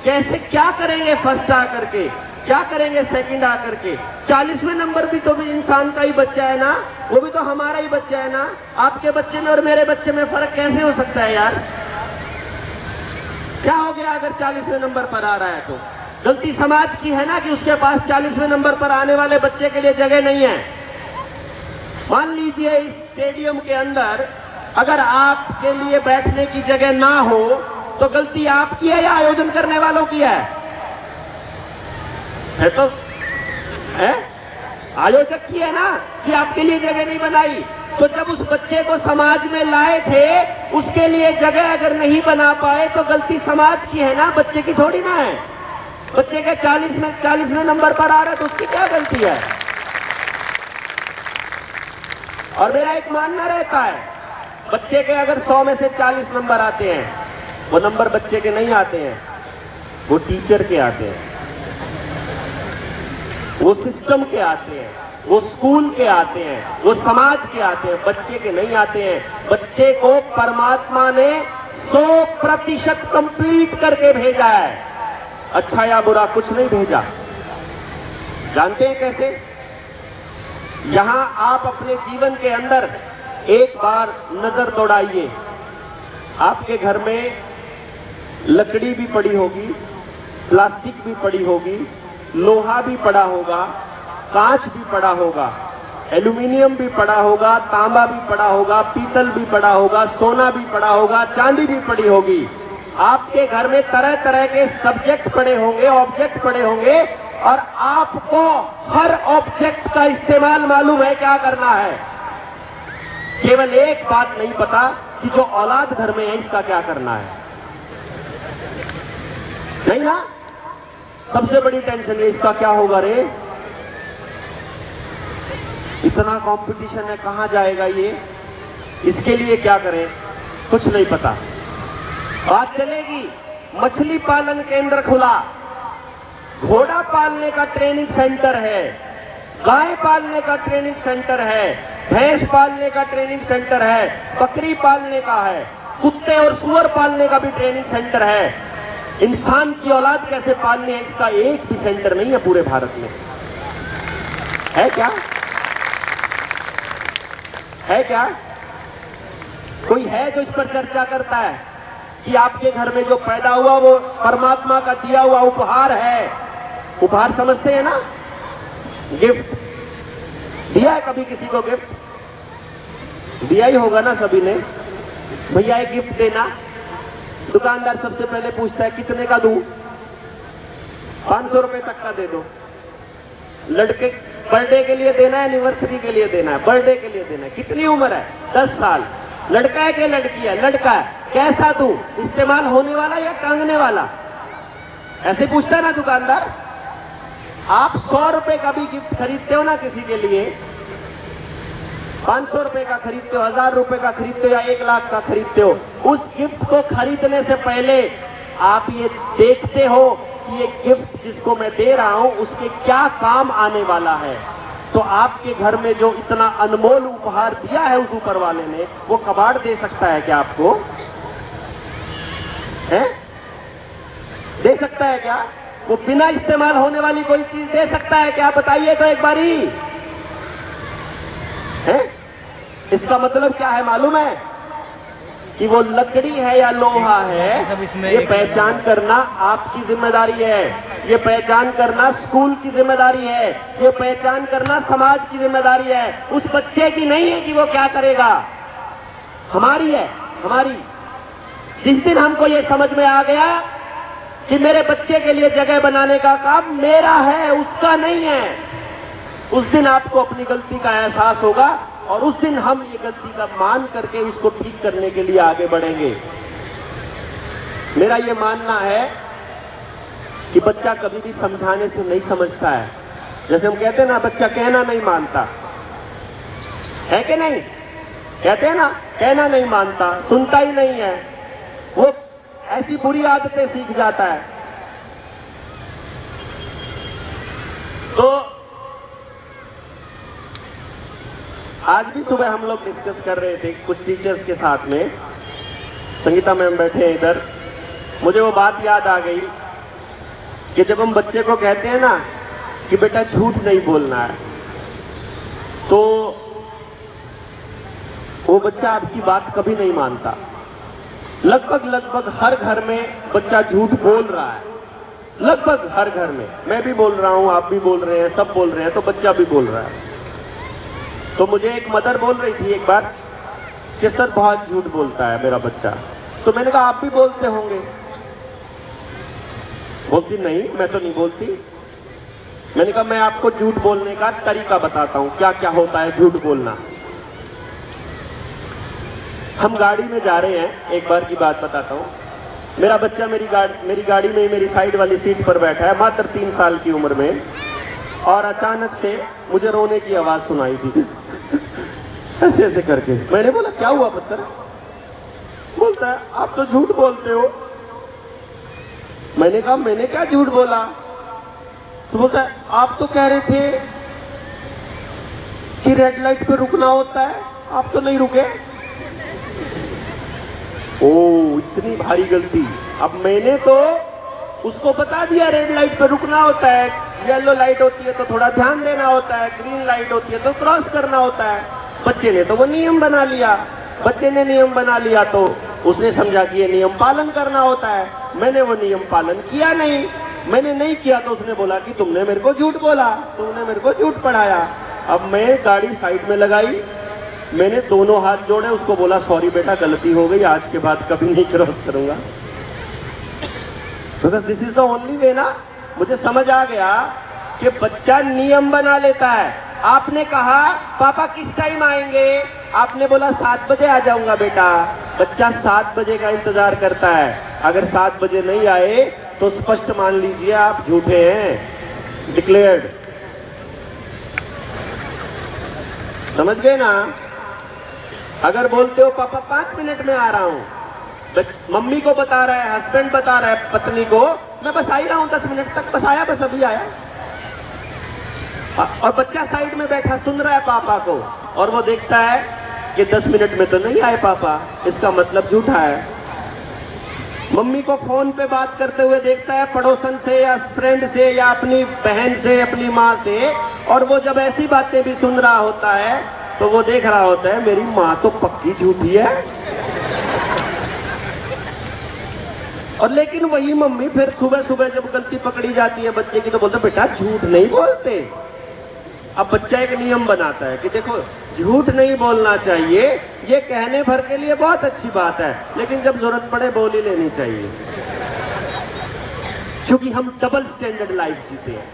कैसे क्या करेंगे? फर्स्ट आकर के क्या करेंगे? सेकंड आकर के 40वें नंबर भी तो भी इंसान का ही बच्चा है ना, वो भी तो हमारा ही बच्चा है ना। आपके बच्चे में और मेरे बच्चे में फर्क कैसे हो सकता है यार? क्या हो गया अगर 40वें नंबर पर आ रहा है तो? गलती समाज की है ना कि उसके पास 40वें नंबर पर आने वाले बच्चे के लिए जगह नहीं है। मान लीजिए इस स्टेडियम के अंदर अगर आपके लिए बैठने की जगह ना हो तो गलती आपकी है या आयोजन करने वालों की है तो है? आयोजक की है ना कि आपके लिए जगह नहीं बनाई। तो जब उस बच्चे को समाज में लाए थे, उसके लिए जगह अगर नहीं बना पाए तो गलती समाज की है ना, बच्चे की थोड़ी ना है। बच्चे के 40वें नंबर पर आ रहा है तो उसकी क्या गलती है? और मेरा एक मानना रहता है, बच्चे के अगर 100 में से 40 नंबर आते हैं, वो नंबर बच्चे के नहीं आते हैं, वो टीचर के आते हैं, वो सिस्टम के आते हैं, वो स्कूल के आते हैं, वो समाज के आते हैं, बच्चे के नहीं आते हैं। बच्चे को परमात्मा ने 100% कंप्लीट करके भेजा है। अच्छा या बुरा कुछ नहीं भेजा। जानते हैं कैसे? यहां आप अपने जीवन के अंदर एक बार नजर दौड़ाइए, आपके घर में लकड़ी भी पड़ी होगी, प्लास्टिक भी पड़ी होगी, लोहा भी पड़ा होगा, कांच भी पड़ा होगा, एल्यूमिनियम भी पड़ा होगा, तांबा भी पड़ा होगा, पीतल भी पड़ा होगा, सोना भी पड़ा होगा, चांदी भी पड़ी होगी। आपके घर में तरह तरह के सब्जेक्ट पड़े होंगे, ऑब्जेक्ट पड़े होंगे, और आपको हर ऑब्जेक्ट का इस्तेमाल मालूम है क्या करना है। केवल एक बात नहीं पता कि जो औलाद घर में है इसका क्या करना है। नहीं ना? सबसे बड़ी टेंशन है इसका क्या होगा रे, इतना कंपटीशन है, कहां जाएगा ये, इसके लिए क्या करें, कुछ नहीं पता। बात चलेगी, मछली पालन केंद्र खुला, घोड़ा पालने का ट्रेनिंग सेंटर है, गाय पालने का ट्रेनिंग सेंटर है, भैंस पालने का ट्रेनिंग सेंटर है, बकरी पालने का है, कुत्ते और सुअर पालने का भी ट्रेनिंग सेंटर है। इंसान की औलाद कैसे पालनी है इसका एक भी सेंटर नहीं है पूरे भारत में। है क्या? है क्या? कोई है जो इस पर चर्चा करता है कि आपके घर में जो पैदा हुआ वो परमात्मा का दिया हुआ उपहार है? उपहार समझते हैं ना? गिफ्ट दिया है कभी किसी को? गिफ्ट दिया ही होगा ना सभी ने। भैया एक गिफ्ट देना, दुकानदार सबसे पहले पूछता है कितने का दूं? 500 रुपए तक का दे दो। लड़के बर्थडे के लिए देना है, एनिवर्सरी के लिए देना है, बर्थडे के लिए देना है। कितनी उम्र है? 10 साल। लड़का है कि लड़की है? लड़का है। कैसा दूं? इस्तेमाल होने वाला या टांगने वाला? ऐसे पूछता है ना दुकानदार। आप 100 रुपए का भी गिफ्ट खरीदते हो ना किसी के लिए, 500 रुपए का खरीदते हो, 1000 रुपए का खरीदते हो या 1 लाख का खरीदते हो, उस गिफ्ट को खरीदने से पहले आप ये देखते हो कि ये गिफ्ट जिसको मैं दे रहा हूं उसके क्या काम आने वाला है। तो आपके घर में जो इतना अनमोल उपहार दिया है उस ऊपर वाले ने, वो कबाड़ दे सकता है क्या आपको? है? दे सकता है क्या? वो बिना इस्तेमाल होने वाली कोई चीज दे सकता है क्या? बताइए तो एक बारी। है? इसका मतलब क्या है मालूम है? कि वो लकड़ी है या लोहा है, ये पहचान करना आपकी जिम्मेदारी है। ये पहचान करना स्कूल की जिम्मेदारी है। ये पहचान करना समाज की जिम्मेदारी है। उस बच्चे की नहीं है कि वो क्या करेगा, हमारी है, हमारी। जिस दिन हमको ये समझ में आ गया कि मेरे बच्चे के लिए जगह बनाने का काम मेरा है, उसका नहीं है, उस दिन आपको अपनी गलती का एहसास होगा और उस दिन हम ये गलती का मान करके उसको ठीक करने के लिए आगे बढ़ेंगे। मेरा ये मानना है कि बच्चा कभी भी समझाने से नहीं समझता है। जैसे हम कहते हैं ना, बच्चा कहना नहीं मानता, है कि नहीं? कहते हैं ना, कहना नहीं मानता, सुनता ही नहीं है, वो ऐसी बुरी आदतें सीख जाता है। तो आज भी सुबह हम लोग डिस्कस कर रहे थे कुछ टीचर्स के साथ में, संगीता मैम बैठे हैं इधर, मुझे वो बात याद आ गई कि जब हम बच्चे को कहते हैं ना कि बेटा झूठ नहीं बोलना है, तो वो बच्चा आपकी बात कभी नहीं मानता। लगभग हर घर में बच्चा झूठ बोल रहा है, लगभग हर घर में। मैं भी बोल रहा हूं, आप भी बोल रहे हैं, सब बोल रहे हैं, तो बच्चा भी बोल रहा है। तो मुझे एक मदर बोल रही थी एक बार कि सर बहुत झूठ बोलता है मेरा बच्चा। तो मैंने कहा आप भी बोलते होंगे? बोलती नहीं, मैं तो नहीं बोलती। मैंने कहा मैं आपको झूठ बोलने का तरीका बताता हूं, क्या क्या होता है झूठ बोलना। हम गाड़ी में जा रहे हैं, एक बार की बात बताता हूं। मेरा बच्चा मेरी गाड़ी में मेरी साइड वाली सीट पर बैठा है, मात्र 3 साल की उम्र में, और अचानक से मुझे रोने की आवाज सुनाई थी ऐसे ऐसे करके। मैंने बोला क्या हुआ पुत्र? बोलता है आप तो झूठ बोलते हो। मैंने कहा मैंने क्या झूठ बोला? तो बोलता है आप तो कह रहे थे कि रेड लाइट पे रुकना होता है, आप तो नहीं रुके। ओ इतनी भारी गलती। अब मैंने तो उसको बता दिया रेड लाइट पे रुकना होता है, येलो लाइट होती है तो थोड़ा ध्यान देना होता है, ग्रीन लाइट होती है तो क्रॉस करना होता है। बच्चे ने तो वो नियम बना लिया। बच्चे ने नियम बना लिया तो उसने समझा कि ये नियम पालन करना होता है। मैंने वो नियम पालन किया नहीं। मैंने नहीं किया तो उसने बोला कि तुमने मेरे को झूठ बोला, तुमने मेरे को झूठ पढ़ाया। अब मैं गाड़ी साइड में लगाई, मैंने दोनों हाथ जोड़े, उसको बोला सॉरी बेटा गलती हो गई, आज के बाद कभी नहीं क्रॉस करूंगा। Because this is the only way ना। मुझे समझ आ गया कि बच्चा नियम बना लेता है। आपने कहा पापा किस टाइम आएंगे, आपने बोला 7 बजे आ जाऊंगा बेटा। बच्चा 7 बजे का इंतजार करता है। अगर 7 बजे नहीं आए तो स्पष्ट मान लीजिए आप झूठे हैं, डिक्लेयर्ड। समझ गए ना। अगर बोलते हो पापा 5 मिनट में आ रहा हूं, मम्मी को बता रहा है, हस्बैंड बता रहा है पत्नी को, मैं बस आ ही रहा हूं 10 मिनट तक, बस आया, बस अभी आया। और बच्चा साइड में बैठा सुन रहा है पापा को, और वो देखता है कि 10 मिनट में तो नहीं आए पापा, इसका मतलब झूठा है। मम्मी को फोन पे बात करते हुए देखता है पड़ोसन से या फ्रेंड से या अपनी बहन से, अपनी माँ से, और वो जब ऐसी बातें भी सुन रहा होता है तो वो देख रहा होता है मेरी माँ तो पक्की झूठी है। और लेकिन वही मम्मी फिर सुबह सुबह जब गलती पकड़ी जाती है बच्चे की तो बोलते बेटा झूठ नहीं बोलते। अब बच्चा एक नियम बनाता है कि देखो झूठ नहीं बोलना चाहिए, ये कहने भर के लिए बहुत अच्छी बात है, लेकिन जब जरूरत पड़े बोल ही लेनी चाहिए। क्योंकि हम डबल स्टैंडर्ड लाइफ जीते हैं,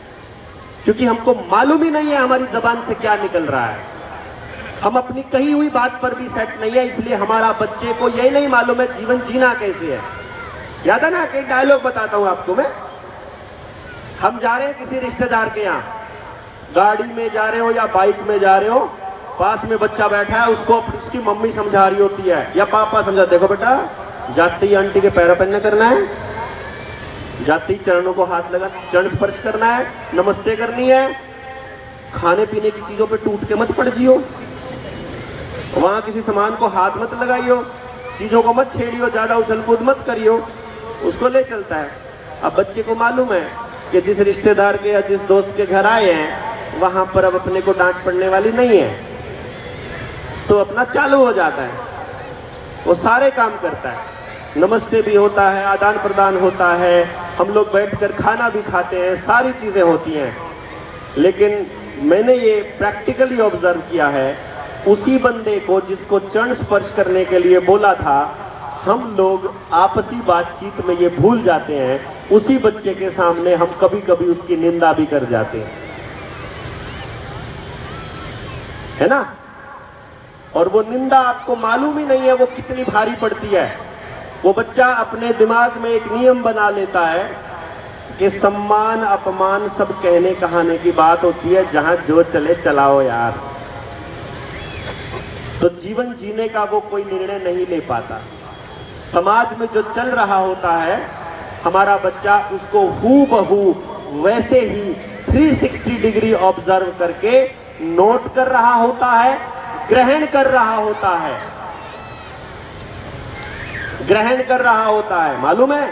क्योंकि हमको मालूम ही नहीं है हमारी जबान से क्या निकल रहा है। हम अपनी कही हुई बात पर भी सेट नहीं है, इसलिए हमारा बच्चे को यही नहीं मालूम है जीवन जीना कैसे है। याद है ना, एक डायलॉग बताता हूं आपको मैं। हम जा रहे हैं किसी रिश्तेदार के यहाँ, गाड़ी में जा रहे हो या बाइक में जा रहे हो, पास में बच्चा बैठा है, उसको उसकी मम्मी समझा रही होती है या पापा समझा, देखो बेटा जाते ही आंटी के पैरों पर न करना है, जाते ही चरणों को हाथ लगा चरण स्पर्श करना है, नमस्ते करनी है, खाने पीने की चीजों पे टूट के मत पड़ जियो, वहां किसी सामान को हाथ मत लगाइयो, चीजों को मत छेड़ियो, ज्यादा उछल कूद मत करियो। उसको ले चलता है। अब बच्चे को मालूम है कि जिस रिश्तेदार के या जिस दोस्त के घर आए हैं वहां पर अब अपने को डांट पड़ने वाली नहीं है, तो अपना चालू हो जाता है, वो सारे काम करता है, नमस्ते भी होता है, आदान प्रदान होता है, हम लोग बैठकर खाना भी खाते हैं, सारी चीजें होती हैं। लेकिन मैंने ये प्रैक्टिकली ऑब्जर्व किया है, उसी बंदे को जिसको चरण स्पर्श करने के लिए बोला था, हम लोग आपसी बातचीत में ये भूल जाते हैं, उसी बच्चे के सामने हम कभी कभी उसकी निंदा भी कर जाते हैं, है ना। और वो निंदा आपको मालूम ही नहीं है वो कितनी भारी पड़ती है। वो बच्चा अपने दिमाग में एक नियम बना लेता है कि सम्मान अपमान सब कहने कहाने की बात होती है, जहां जो चले चलाओ यार। तो जीवन जीने का वो कोई निर्णय नहीं ले पाता। समाज में जो चल रहा होता है, हमारा बच्चा उसको हूबहू वैसे ही 360 डिग्री ऑब्जर्व करके नोट कर रहा होता है, ग्रहण कर रहा होता है, ग्रहण कर रहा होता है। मालूम है,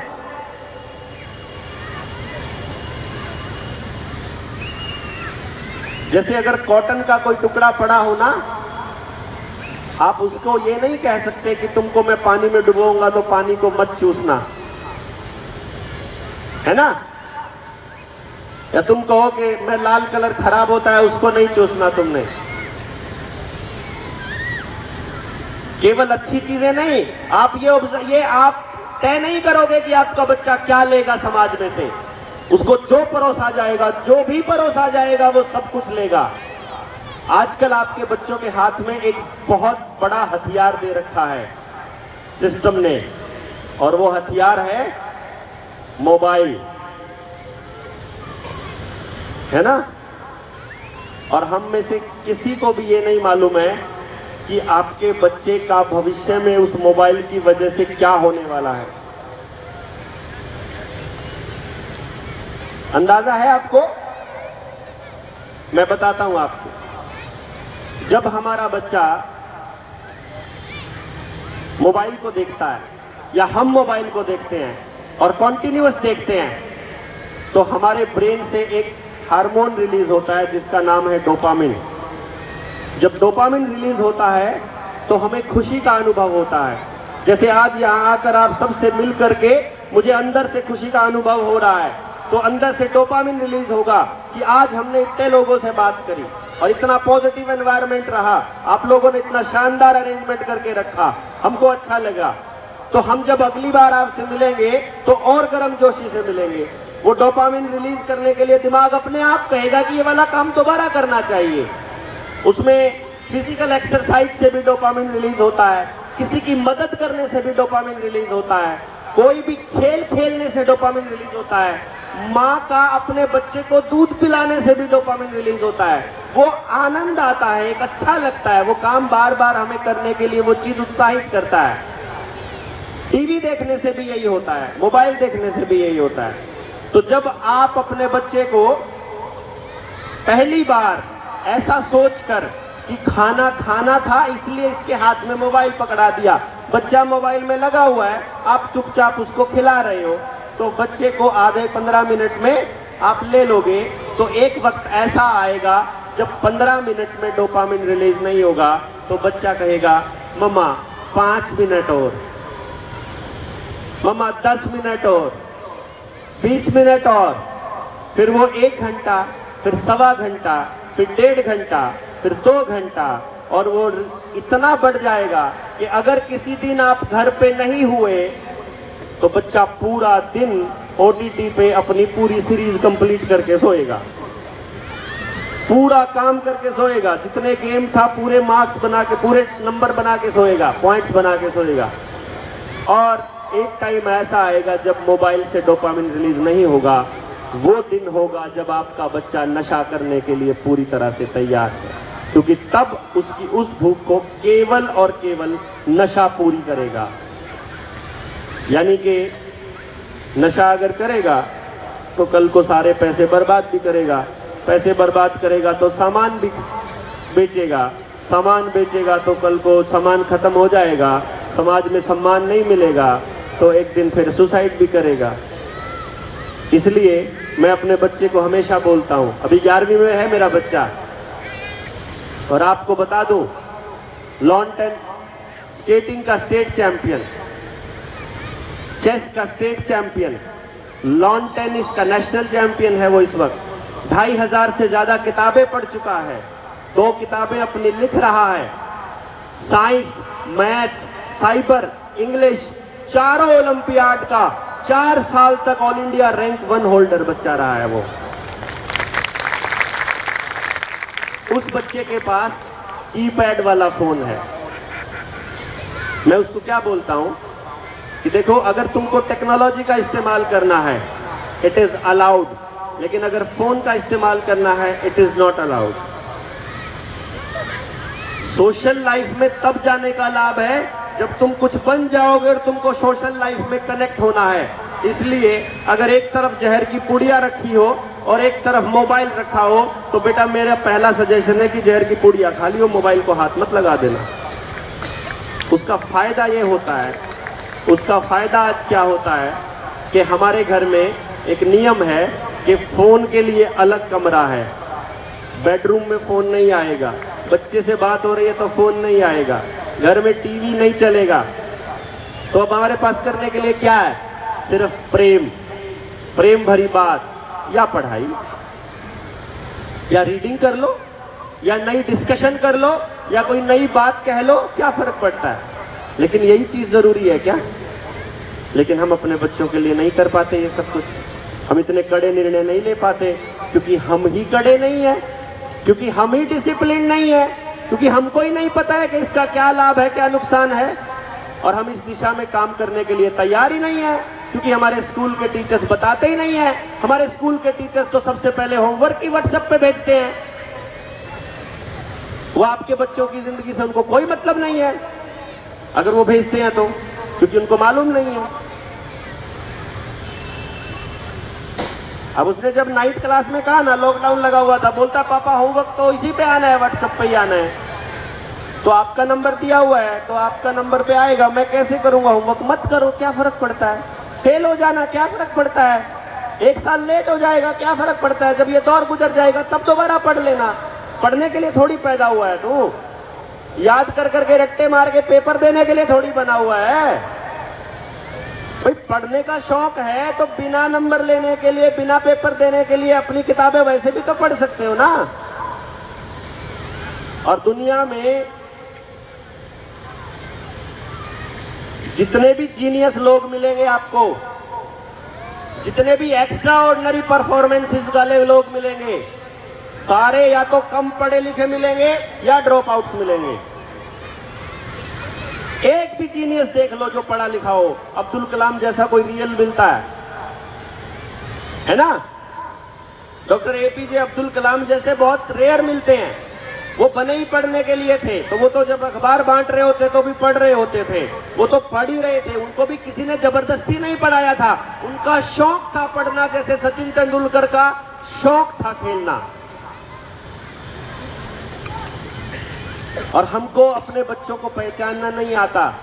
जैसे अगर कॉटन का कोई टुकड़ा पड़ा हो ना, आप उसको ये नहीं कह सकते कि तुमको मैं पानी में डुबोऊंगा तो पानी को मत चूसना, है ना। या तुम कहो कि मैं लाल कलर खराब होता है उसको नहीं चूसना तुमने। केवल अच्छी चीजें नहीं, आप ये आप तय नहीं करोगे कि आपका बच्चा क्या लेगा समाज में से। उसको जो परोसा जाएगा, जो भी परोसा जाएगा वो सब कुछ लेगा। आजकल आपके बच्चों के हाथ में एक बहुत बड़ा हथियार दे रखा है सिस्टम ने, और वो हथियार है मोबाइल, है ना। और हम में से किसी को भी ये नहीं मालूम है कि आपके बच्चे का भविष्य में उस मोबाइल की वजह से क्या होने वाला है। अंदाजा है आपको? मैं बताता हूं आपको। जब हमारा बच्चा मोबाइल को देखता है या हम मोबाइल को देखते हैं, और कॉन्टिन्यूअस देखते हैं तो हमारे ब्रेन से एक हार्मोन रिलीज होता है जिसका नाम है डोपामिन। जब डोपामिन रिलीज होता है तो हमें खुशी का अनुभव होता है। जैसे आज यहाँ आकर आप सबसे मिल करके मुझे अंदर से खुशी का अनुभव हो रहा है, तो अंदर से डोपामिन रिलीज होगा कि आज हमने इतने लोगों से बात करी और इतना पॉजिटिव एनवायरनमेंट रहा, आप लोगों ने इतना शानदार अरेंजमेंट करके रखा, हमको अच्छा लगा। तो हम जब अगली बार आपसे मिलेंगे तो और गर्मजोशी से मिलेंगे। वो डोपामिन रिलीज करने के लिए दिमाग अपने आप कहेगा कि ये वाला काम दोबारा करना चाहिए। उसमें फिजिकल एक्सरसाइज से भी डोपामिन रिलीज होता है, किसी की मदद करने से भी डोपामिन रिलीज होता है, कोई भी खेल खेलने से डोपामिन रिलीज होता है, माँ का अपने बच्चे को दूध पिलाने से भी डोपामिन रिलीज होता है। वो आनंद आता है, एक अच्छा लगता है, वो काम बार बार हमें करने के लिए वो चीज उत्साहित करता है। टीवी देखने से भी यही होता है, मोबाइल देखने से भी यही होता है। तो जब आप अपने बच्चे को पहली बार ऐसा सोचकर कि खाना खाना था इसलिए इसके हाथ में मोबाइल पकड़ा दिया, बच्चा मोबाइल में लगा हुआ है, आप चुपचाप उसको खिला रहे हो, तो बच्चे को आधे 15 मिनट में आप ले लोगे, तो एक वक्त ऐसा आएगा जब 15 मिनट में डोपामिन रिलीज नहीं होगा तो बच्चा कहेगा मम्मा 5 मिनट और, मम्मा 10 मिनट और, 20 मिनट और, फिर वो 1 घंटा, फिर सवा घंटा, फिर 1.5 घंटा, फिर 2 घंटा, और वो इतना बढ़ जाएगा कि अगर किसी दिन आप घर पे नहीं हुए तो बच्चा पूरा दिन OTT पे अपनी पूरी सीरीज कंप्लीट करके सोएगा, पूरा काम करके सोएगा, जितने गेम था पूरे मार्क्स बना के, पूरे नंबर बना के सोएगा, पॉइंट्स बना के सोएगा। और एक टाइम ऐसा आएगा जब मोबाइल से डोपामिन रिलीज नहीं होगा, वो दिन होगा जब आपका बच्चा नशा करने के लिए पूरी तरह से तैयार है, क्योंकि तब उसकी उस भूख को केवल और केवल नशा पूरी करेगा। यानी कि नशा अगर करेगा तो कल को सारे पैसे बर्बाद भी करेगा, पैसे बर्बाद करेगा तो सामान भी बेचेगा, सामान बेचेगा तो कल को सामान खत्म हो जाएगा, समाज में सम्मान नहीं मिलेगा, तो एक दिन फिर सुसाइड भी करेगा। इसलिए मैं अपने बच्चे को हमेशा बोलता हूँ, अभी 11वीं में है मेरा बच्चा, और आपको बता दूं लॉन टेनिस स्केटिंग का स्टेट चैंपियन, चेस का स्टेट चैंपियन, लॉन टेनिस का नेशनल चैंपियन है वो इस वक्त। 2500 से ज्यादा किताबें पढ़ चुका है, 2 किताबें अपनी लिख रहा है, साइंस, मैथ्स, साइबर, इंग्लिश, चारों ओलंपियाड का 4 साल तक ऑल इंडिया रैंक 1 होल्डर बच्चा रहा है वो। उस बच्चे के पास कीपैड वाला फोन है। मैं उसको क्या बोलता हूं कि देखो, अगर तुमको टेक्नोलॉजी का इस्तेमाल करना है इट इज अलाउड, लेकिन अगर फोन का इस्तेमाल करना है it is not allowed. Social life में तब जाने का लाभ है जब तुम कुछ बन जाओगे और तुमको सोशल लाइफ में कनेक्ट होना है। इसलिए अगर एक तरफ जहर की पुड़िया रखी हो और एक तरफ मोबाइल रखा हो तो बेटा मेरा पहला सजेशन है कि जहर की पुड़िया खा लियो, मोबाइल को हाथ मत लगा देना। उसका फायदा ये होता है, उसका फायदा आज क्या होता है कि हमारे घर में एक नियम है कि फोन के लिए अलग कमरा है, बेडरूम में फोन नहीं आएगा, बच्चे से बात हो रही है तो फोन नहीं आएगा, घर में टीवी नहीं चलेगा। तो अब हमारे पास करने के लिए क्या है? सिर्फ प्रेम, प्रेम भरी बात, या पढ़ाई, या रीडिंग कर लो, या नई डिस्कशन कर लो, या कोई नई बात कह लो, क्या फर्क पड़ता है? लेकिन यही चीज जरूरी है क्या? लेकिन हम अपने बच्चों के लिए नहीं कर पाते ये सब कुछ। हम इतने कड़े निर्णय नहीं ले पाते क्योंकि हम ही कड़े नहीं है, क्योंकि हम ही डिसिप्लिन नहीं है, क्योंकि हमको ही नहीं पता है कि इसका क्या लाभ है, क्या नुकसान है, और हम इस दिशा में काम करने के लिए तैयार ही नहीं है, क्योंकि हमारे स्कूल के टीचर्स बताते ही नहीं है। हमारे स्कूल के टीचर्स तो सबसे पहले होमवर्क ही व्हाट्सएप पे भेजते हैं, वो आपके बच्चों की जिंदगी से उनको कोई मतलब नहीं है अगर वो भेजते हैं तो, क्योंकि उनको मालूम नहीं है। अब उसने जब 9th क्लास में कहा ना, लॉकडाउन लगा हुआ था, बोलता पापा होमवर्क तो इसी पे आना है, व्हाट्सएप पे ही आना है। तो आपका नंबर दिया हुआ है तो आपका नंबर पे आएगा, मैं कैसे करूंगा होमवर्क? मत करो, क्या फर्क पड़ता है? फेल हो जाना क्या फर्क पड़ता है, 1 साल लेट हो जाएगा क्या फर्क पड़ता है, जब ये दौर गुजर जाएगा तब दोबारा पढ़ लेना। पढ़ने के लिए थोड़ी पैदा हुआ है तू, याद कर करके रट्टे मार के पेपर देने के लिए थोड़ी बना हुआ है। भाई पढ़ने का शौक है तो बिना नंबर लेने के लिए, बिना पेपर देने के लिए अपनी किताबें वैसे भी तो पढ़ सकते हो ना। और दुनिया में जितने भी जीनियस लोग मिलेंगे आपको, जितने भी एक्स्ट्रा ऑर्डिनरी परफॉर्मेंसेस वाले लोग मिलेंगे, सारे या तो कम पढ़े लिखे मिलेंगे या ड्रॉप आउट्स मिलेंगे। एक भी जीनियस देख लो जो पढ़ा लिखा हो, अब्दुल कलाम जैसा कोई रियल मिलता है ना। डॉक्टर एपीजे अब्दुल कलाम जैसे बहुत रेयर मिलते हैं। वो बने ही पढ़ने के लिए थे, तो वो तो जब अखबार बांट रहे होते तो भी पढ़ रहे होते थे, वो तो पढ़ ही रहे थे। उनको भी किसी ने जबरदस्ती नहीं पढ़ाया था, उनका शौक था पढ़ना, जैसे सचिन तेंदुलकर का शौक था खेलना। और हमको अपने बच्चों को पहचानना नहीं आता,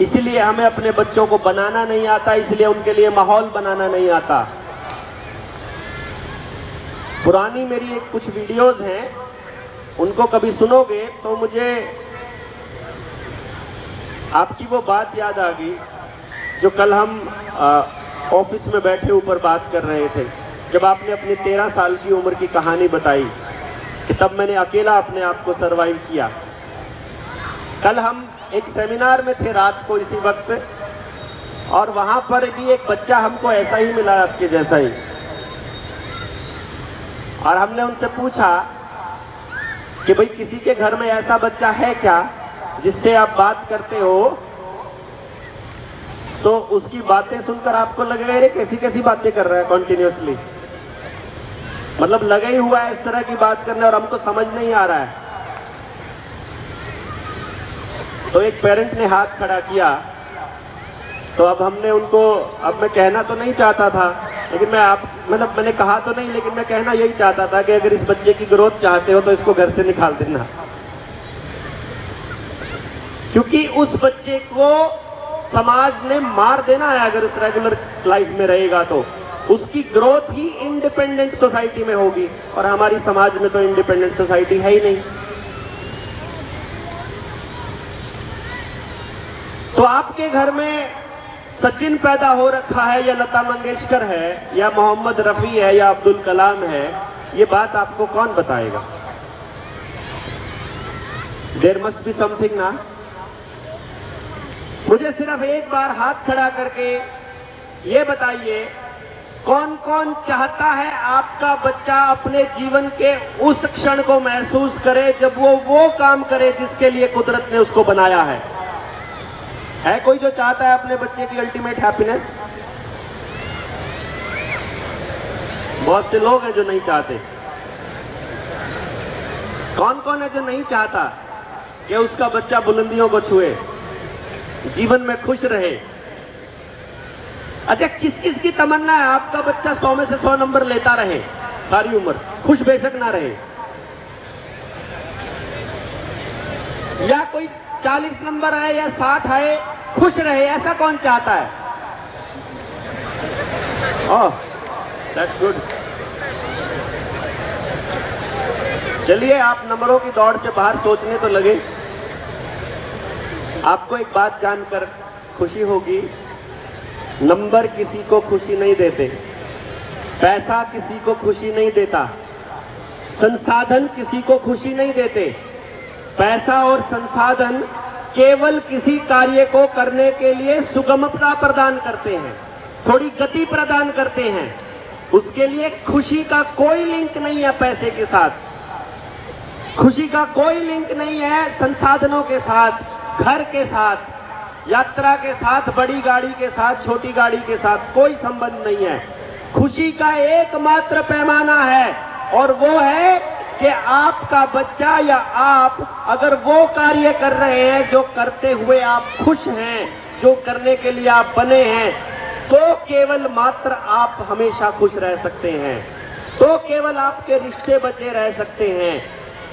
इसलिए हमें अपने बच्चों को बनाना नहीं आता, इसलिए उनके लिए माहौल बनाना नहीं आता। पुरानी मेरी कुछ वीडियोस हैं, उनको कभी सुनोगे तो मुझे आपकी वो बात याद आ गई जो कल हम ऑफिस में बैठे ऊपर बात कर रहे थे, जब आपने अपनी 13 साल की उम्र की कहानी बताई कि तब मैंने अकेला अपने आप को सरवाइव किया। कल हम एक सेमिनार में थे रात को इसी वक्त, और वहां पर भी एक बच्चा हमको ऐसा ही मिला, आपके जैसा ही। और हमने उनसे पूछा कि भाई किसी के घर में ऐसा बच्चा है क्या जिससे आप बात करते हो, तो उसकी बातें सुनकर आपको लगेगा अरे कैसी कैसी बातें कर रहा है कॉन्टिन्यूसली, मतलब लगा ही हुआ है इस तरह की बात करने और हमको समझ नहीं आ रहा है। तो एक पेरेंट ने हाथ खड़ा किया, तो अब हमने उनको, अब मैं कहना तो नहीं चाहता था, लेकिन मैंने कहा तो नहीं, लेकिन मैं कहना यही चाहता था कि अगर इस बच्चे की ग्रोथ चाहते हो तो इसको घर से निकाल देना, क्योंकि उस बच्चे को समाज ने मार देना है अगर उस रेगुलर लाइफ में रहेगा तो। उसकी ग्रोथ ही इंडिपेंडेंट सोसाइटी में होगी, और हमारी समाज में तो इंडिपेंडेंट सोसाइटी है ही नहीं। तो आपके घर में सचिन पैदा हो रखा है या लता मंगेशकर है या मोहम्मद रफी है या अब्दुल कलाम है, ये बात आपको कौन बताएगा? देयर मस्ट बी समथिंग ना। मुझे सिर्फ एक बार हाथ खड़ा करके ये बताइए, कौन कौन चाहता है आपका बच्चा अपने जीवन के उस क्षण को महसूस करे जब वो काम करे जिसके लिए कुदरत ने उसको बनाया है? कोई जो चाहता है अपने बच्चे की अल्टीमेट हैप्पीनेस? बहुत से लोग हैं जो नहीं चाहते। कौन कौन है जो नहीं चाहता कि उसका बच्चा बुलंदियों को छुए, जीवन में खुश रहे? अच्छा, किस किस की तमन्ना है आपका बच्चा 100 में से 100 नंबर लेता रहे सारी उम्र, खुश बेशक ना रहे? या कोई 40 नंबर आए या 60 आए, खुश रहे, ऐसा कौन चाहता है? ओह, दैट्स गुड। चलिए, आप नंबरों की दौड़ से बाहर सोचने तो लगे। आपको एक बात जानकर खुशी होगी, नंबर किसी को खुशी नहीं देते, पैसा किसी को खुशी नहीं देता, संसाधन किसी को खुशी नहीं देते। पैसा और संसाधन केवल किसी कार्य को करने के लिए सुगमता प्रदान करते हैं, थोड़ी गति प्रदान करते हैं। उसके लिए खुशी का कोई लिंक नहीं है पैसे के साथ, खुशी का कोई लिंक नहीं है संसाधनों के साथ, घर के साथ, यात्रा के साथ, बड़ी गाड़ी के साथ, छोटी गाड़ी के साथ कोई संबंध नहीं है। खुशी का एकमात्र पैमाना है, और वो है कि आपका बच्चा या आप अगर वो कार्य कर रहे हैं जो करते हुए आप खुश हैं, जो करने के लिए आप बने हैं, तो केवल मात्र आप हमेशा खुश रह सकते हैं, तो केवल आपके रिश्ते बचे रह सकते हैं,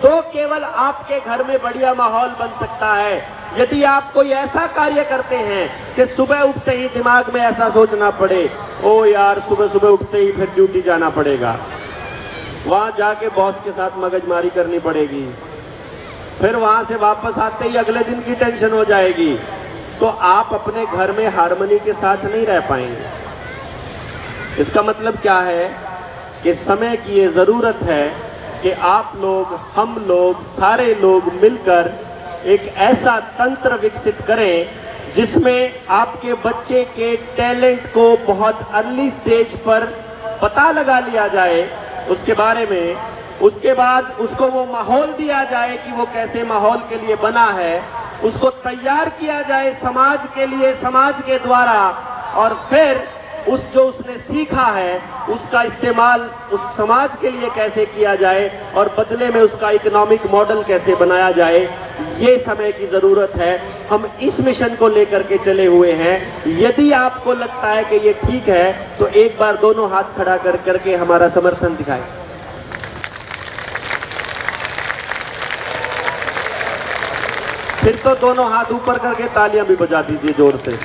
तो केवल आपके घर में बढ़िया माहौल बन सकता है, यदि आप कोई ऐसा कार्य करते हैं कि सुबह उठते ही दिमाग में ऐसा सोचना पड़े, ओ यार सुबह सुबह उठते ही फिर ड्यूटी जाना पड़ेगा, वहां जाके बॉस के साथ मगजमारी करनी पड़ेगी, फिर वहां से वापस आते ही अगले दिन की टेंशन हो जाएगी, तो आप अपने घर में हार्मनी के साथ नहीं रह पाएंगे। इसका मतलब क्या है कि समय की ये जरूरत है कि आप लोग, हम लोग, सारे लोग मिलकर एक ऐसा तंत्र विकसित करें जिसमें आपके बच्चे के टैलेंट को बहुत अर्ली स्टेज पर पता लगा लिया जाए उसके बारे में, उसके बाद उसको वो माहौल दिया जाए कि वो कैसे माहौल के लिए बना है, उसको तैयार किया जाए समाज के लिए, समाज के द्वारा, और फिर उस जो उसने सीखा है उसका इस्तेमाल उस समाज के लिए कैसे किया जाए और बदले में उसका इकोनॉमिक मॉडल कैसे बनाया जाए, ये समय की जरूरत है। हम इस मिशन को लेकर के चले हुए हैं। यदि आपको लगता है कि ये ठीक है तो एक बार दोनों हाथ खड़ा कर करके हमारा समर्थन दिखाएं। फिर तो दोनों हाथ ऊपर करके तालियां भी बजा दीजिए जोर से।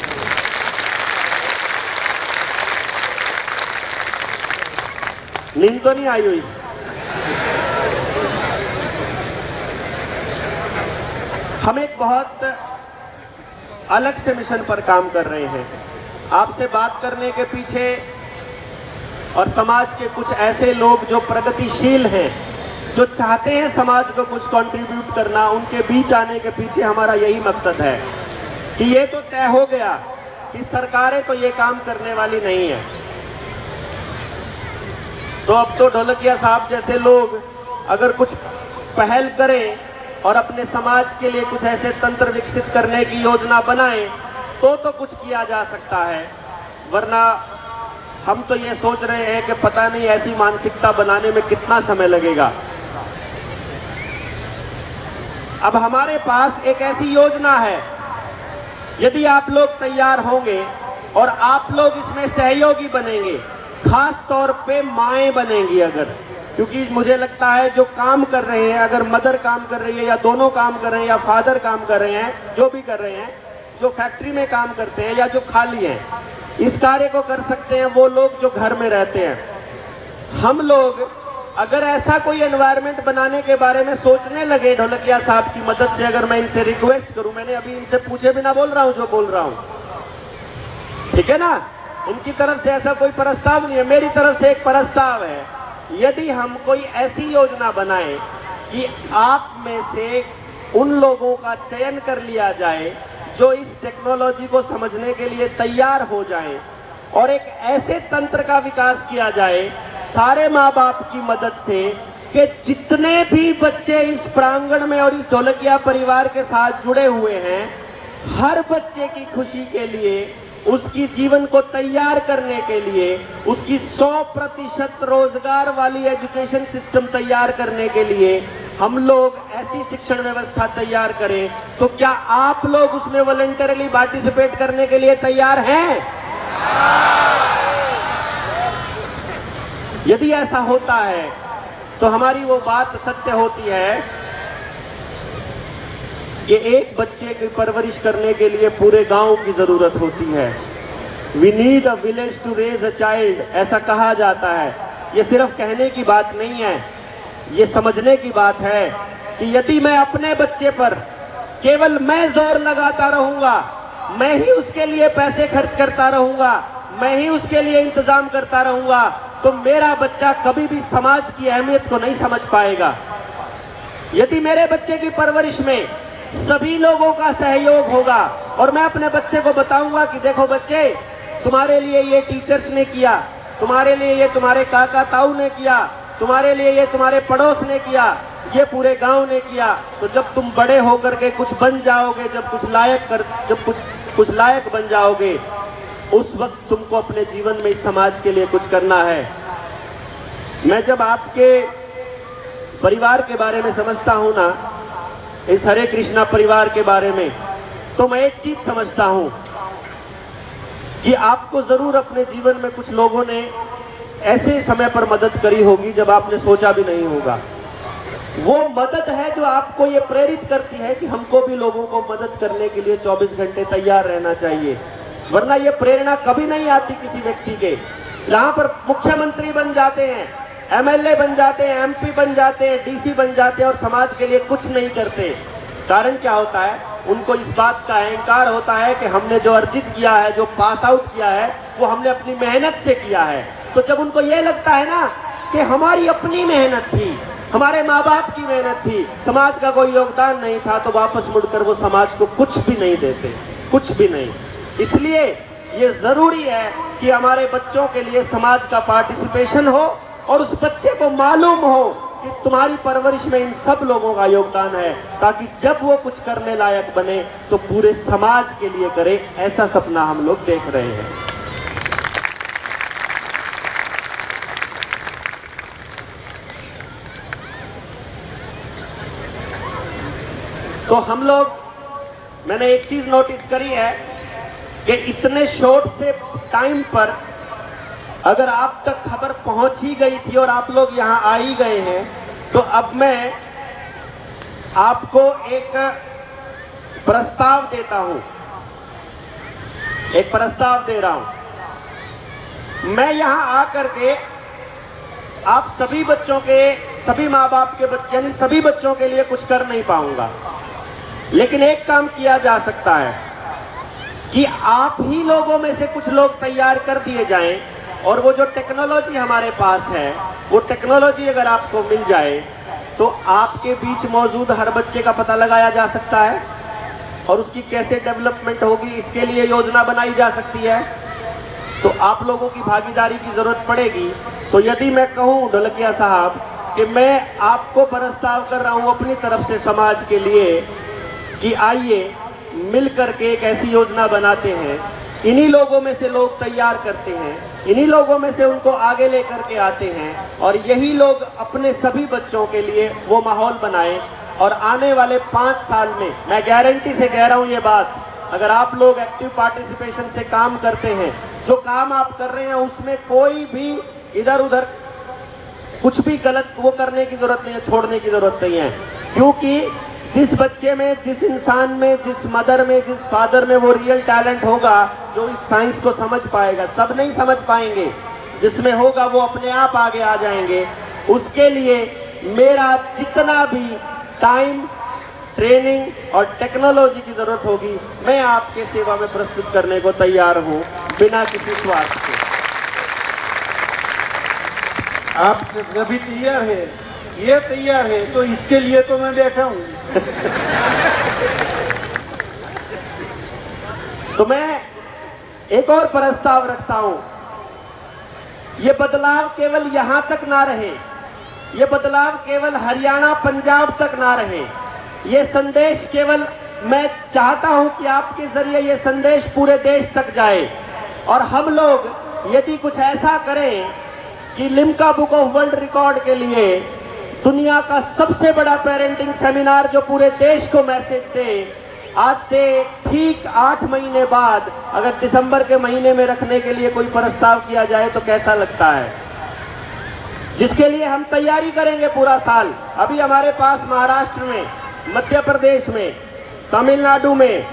नींद तो नहीं आई हुई? हम एक बहुत अलग से मिशन पर काम कर रहे हैं। आपसे बात करने के पीछे और समाज के कुछ ऐसे लोग जो प्रगतिशील हैं, जो चाहते हैं समाज को कुछ कंट्रीब्यूट करना, उनके बीच आने के पीछे हमारा यही मकसद है कि ये तो तय हो गया कि सरकारें तो ये काम करने वाली नहीं है, तो अब तो ढोलकिया साहब जैसे लोग अगर कुछ पहल करें और अपने समाज के लिए कुछ ऐसे तंत्र विकसित करने की योजना बनाएं तो कुछ किया जा सकता है। वरना हम तो ये सोच रहे हैं कि पता नहीं ऐसी मानसिकता बनाने में कितना समय लगेगा। अब हमारे पास एक ऐसी योजना है, यदि आप लोग तैयार होंगे और आप लोग इसमें सहयोगी बनेंगे, खास तौर पे माएं बनेंगी अगर, क्योंकि मुझे लगता है जो काम कर रहे हैं, अगर मदर काम कर रही है या दोनों काम कर रहे हैं या फादर काम कर रहे हैं, जो भी कर रहे हैं, जो फैक्ट्री में काम करते हैं या जो खाली हैं, इस कार्य को कर सकते हैं वो लोग जो घर में रहते हैं। हम लोग अगर ऐसा कोई एनवायरनमेंट बनाने के बारे में सोचने लगे, ढोलकिया साहब की मदद से अगर मैं इनसे रिक्वेस्ट करूं, मैंने अभी इनसे पूछे बिना बोल रहा हूं जो बोल रहा हूं, ठीक है ना, इनकी तरफ से ऐसा कोई प्रस्ताव नहीं है, मेरी तरफ से एक प्रस्ताव है। यदि हम कोई ऐसी योजना बनाए कि आप में से उन लोगों का चयन कर लिया जाए जो इस टेक्नोलॉजी को समझने के लिए तैयार हो जाएं, और एक ऐसे तंत्र का विकास किया जाए सारे माँ बाप की मदद से कि जितने भी बच्चे इस प्रांगण में और इस ढोलकिया परिवार के साथ जुड़े हुए हैं, हर बच्चे की खुशी के लिए, उसकी जीवन को तैयार करने के लिए, उसकी 100% रोजगार वाली एजुकेशन सिस्टम तैयार करने के लिए हम लोग ऐसी शिक्षण व्यवस्था तैयार करें, तो क्या आप लोग उसमें वॉलंटरली पार्टिसिपेट करने के लिए तैयार हैं? यदि ऐसा होता है तो हमारी वो बात सत्य होती है कि एक बच्चे की परवरिश करने के लिए पूरे गांव की जरूरत होती है। We need a village to raise a child, ऐसा कहा जाता है। ये सिर्फ कहने की बात नहीं है, ये समझने की बात है कि यदि मैं अपने बच्चे पर केवल मैं जोर लगाता रहूंगा, मैं ही उसके लिए पैसे खर्च करता रहूंगा, मैं ही उसके लिए इंतजाम करता रहूंगा, तो मेरा बच्चा कभी भी समाज की अहमियत को नहीं समझ पाएगा। यदि मेरे बच्चे की परवरिश में सभी लोगों का सहयोग होगा और मैं अपने बच्चे को बताऊंगा कि देखो बच्चे, तुम्हारे लिए ये टीचर्स ने किया, तुम्हारे लिए ये तुम्हारे काका ताऊ ने किया, तुम्हारे लिए ये तुम्हारे पड़ोस ने किया, ये पूरे गांव ने किया, तो जब तुम बड़े होकर के कुछ बन जाओगे, जब कुछ लायक बन जाओगे, उस वक्त तुमको अपने जीवन में इस समाज के लिए कुछ करना है। मैं जब आपके परिवार के बारे में समझता हूं ना, इस हरे कृष्णा परिवार के बारे में, तो मैं एक चीज समझता हूं कि आपको जरूर अपने जीवन में कुछ लोगों ने ऐसे समय पर मदद करी होगी जब आपने सोचा भी नहीं होगा। वो मदद है जो आपको ये प्रेरित करती है कि हमको भी लोगों को मदद करने के लिए 24 घंटे तैयार रहना चाहिए। वरना ये प्रेरणा कभी नहीं आती किसी व्यक्ति के। जहां पर मुख्यमंत्री बन जाते हैं, एमएलए बन जाते हैं, एमपी बन जाते हैं, डीसी बन जाते हैं और समाज के लिए कुछ नहीं करते, कारण क्या होता है? उनको इस बात का अहंकार होता है कि हमने जो अर्जित किया है, जो पास आउट किया है, वो हमने अपनी मेहनत से किया है। तो जब उनको ये लगता है ना कि हमारी अपनी मेहनत थी, हमारे माँ बाप की मेहनत थी, समाज का कोई योगदान नहीं था, तो वापस मुड़कर वो समाज को कुछ भी नहीं देते, कुछ भी नहीं। इसलिए ये जरूरी है कि हमारे बच्चों के लिए समाज का पार्टिसिपेशन हो और उस बच्चे को मालूम हो कि तुम्हारी परवरिश में इन सब लोगों का योगदान है, ताकि जब वो कुछ करने लायक बने तो पूरे समाज के लिए करे। ऐसा सपना हम लोग देख रहे हैं। तो हम लोग, मैंने एक चीज नोटिस करी है कि इतने शॉर्ट से टाइम पर अगर आप तक खबर पहुंच ही गई थी और आप लोग यहां आ ही गए हैं, तो अब मैं आपको एक प्रस्ताव देता हूं, एक प्रस्ताव दे रहा हूं। मैं यहां आकर के आप सभी बच्चों के, सभी माँ बाप के बच्चे, यानी सभी बच्चों के लिए कुछ कर नहीं पाऊंगा, लेकिन एक काम किया जा सकता है कि आप ही लोगों में से कुछ लोग तैयार कर दिए जाएं और वो जो टेक्नोलॉजी हमारे पास है, वो टेक्नोलॉजी अगर आपको मिल जाए तो आपके बीच मौजूद हर बच्चे का पता लगाया जा सकता है और उसकी कैसे डेवलपमेंट होगी, इसके लिए योजना बनाई जा सकती है। तो आप लोगों की भागीदारी की जरूरत पड़ेगी। तो यदि मैं कहूं ढोलकिया साहब कि मैं आपको प्रस्ताव कर रहा हूं अपनी तरफ से समाज के लिए कि आइए मिल करके एक ऐसी योजना बनाते हैं, इन्हीं लोगों में से लोग तैयार करते हैं, इन्हीं लोगों में से उनको आगे लेकर के आते हैं और यही लोग अपने सभी बच्चों के लिए वो माहौल बनाएं। और आने वाले 5 साल में, मैं गारंटी से कह रहा हूं ये बात, अगर आप लोग एक्टिव पार्टिसिपेशन से काम करते हैं, जो काम आप कर रहे हैं उसमें कोई भी इधर उधर कुछ भी गलत वो करने की जरूरत नहीं है, छोड़ने की जरूरत नहीं है। क्योंकि जिस बच्चे में, जिस इंसान में, जिस मदर में, जिस फादर में वो रियल टैलेंट होगा, जो इस साइंस को समझ पाएगा, सब नहीं समझ पाएंगे, जिसमें होगा वो अपने आप आगे आ जाएंगे। उसके लिए मेरा जितना भी टाइम, ट्रेनिंग और टेक्नोलॉजी की जरूरत होगी, मैं आपके सेवा में प्रस्तुत करने को तैयार हूं, बिना किसी स्वार्थ के। आप सभी तैयार है, ये तैयार है, तो इसके लिए तो मैं बैठा हूं। तो मैं एक और प्रस्ताव रखता हूं, ये बदलाव केवल यहां तक ना रहे, ये बदलाव केवल हरियाणा पंजाब तक ना रहे, ये संदेश केवल, मैं चाहता हूं कि आपके जरिए ये संदेश पूरे देश तक जाए। और हम लोग यदि कुछ ऐसा करें कि Limca book of world record के लिए दुनिया का सबसे बड़ा पेरेंटिंग सेमिनार जो पूरे देश को मैसेज दे, आज से ठीक 8 महीने बाद अगर दिसंबर के महीने में रखने के लिए कोई प्रस्ताव किया जाए तो कैसा लगता है? जिसके लिए हम तैयारी करेंगे पूरा साल। अभी हमारे पास महाराष्ट्र में, मध्य प्रदेश में, तमिलनाडु में,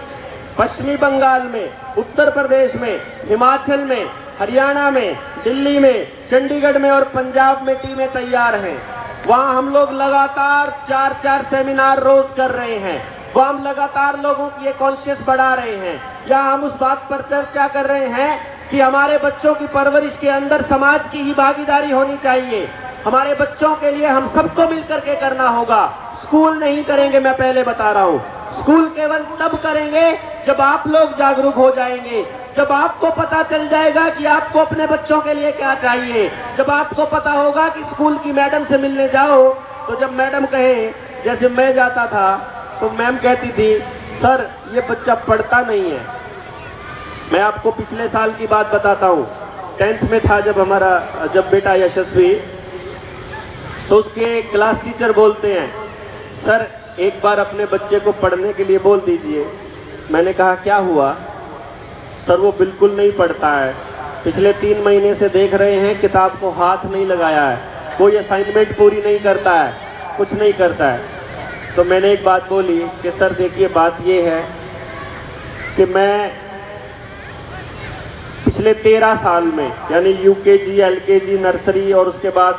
पश्चिमी बंगाल में, उत्तर प्रदेश में, हिमाचल में, हरियाणा में, दिल्ली में, चंडीगढ़ में और पंजाब में टीमें तैयार हैं। वहां हम लोग लगातार 4-4 सेमिनार रोज कर रहे हैं, वहां हम लगातार लोगों की ये कॉन्शियस बढ़ा रहे हैं। यहाँ हम उस बात पर चर्चा कर रहे हैं कि हमारे बच्चों की परवरिश के अंदर समाज की ही भागीदारी होनी चाहिए। हमारे बच्चों के लिए हम सबको मिलकर के करना होगा। स्कूल नहीं करेंगे, मैं पहले बता रहा हूँ। स्कूल केवल तब करेंगे जब आप लोग जागरूक हो जाएंगे, जब आपको पता चल जाएगा कि आपको अपने बच्चों के लिए क्या चाहिए, जब आपको पता होगा कि स्कूल की मैडम से मिलने जाओ तो जब मैडम कहे, जैसे मैं जाता था तो मैम कहती थी, सर ये बच्चा पढ़ता नहीं है। मैं आपको पिछले साल की बात बताता हूँ, 10th में था जब बेटा यशस्वी, तो उसके क्लास टीचर बोलते हैं, सर एक बार अपने बच्चे को पढ़ने के लिए बोल दीजिए। मैंने कहा क्या हुआ? सर वो बिल्कुल नहीं पढ़ता है, पिछले 3 महीने से देख रहे हैं, किताब को हाथ नहीं लगाया है, कोई असाइनमेंट पूरी नहीं करता है। कुछ नहीं करता है। तो मैंने एक बात बोली कि सर देखिए बात ये है कि मैं पिछले 13 साल में यानी यूकेजी, एलकेजी, नर्सरी और उसके बाद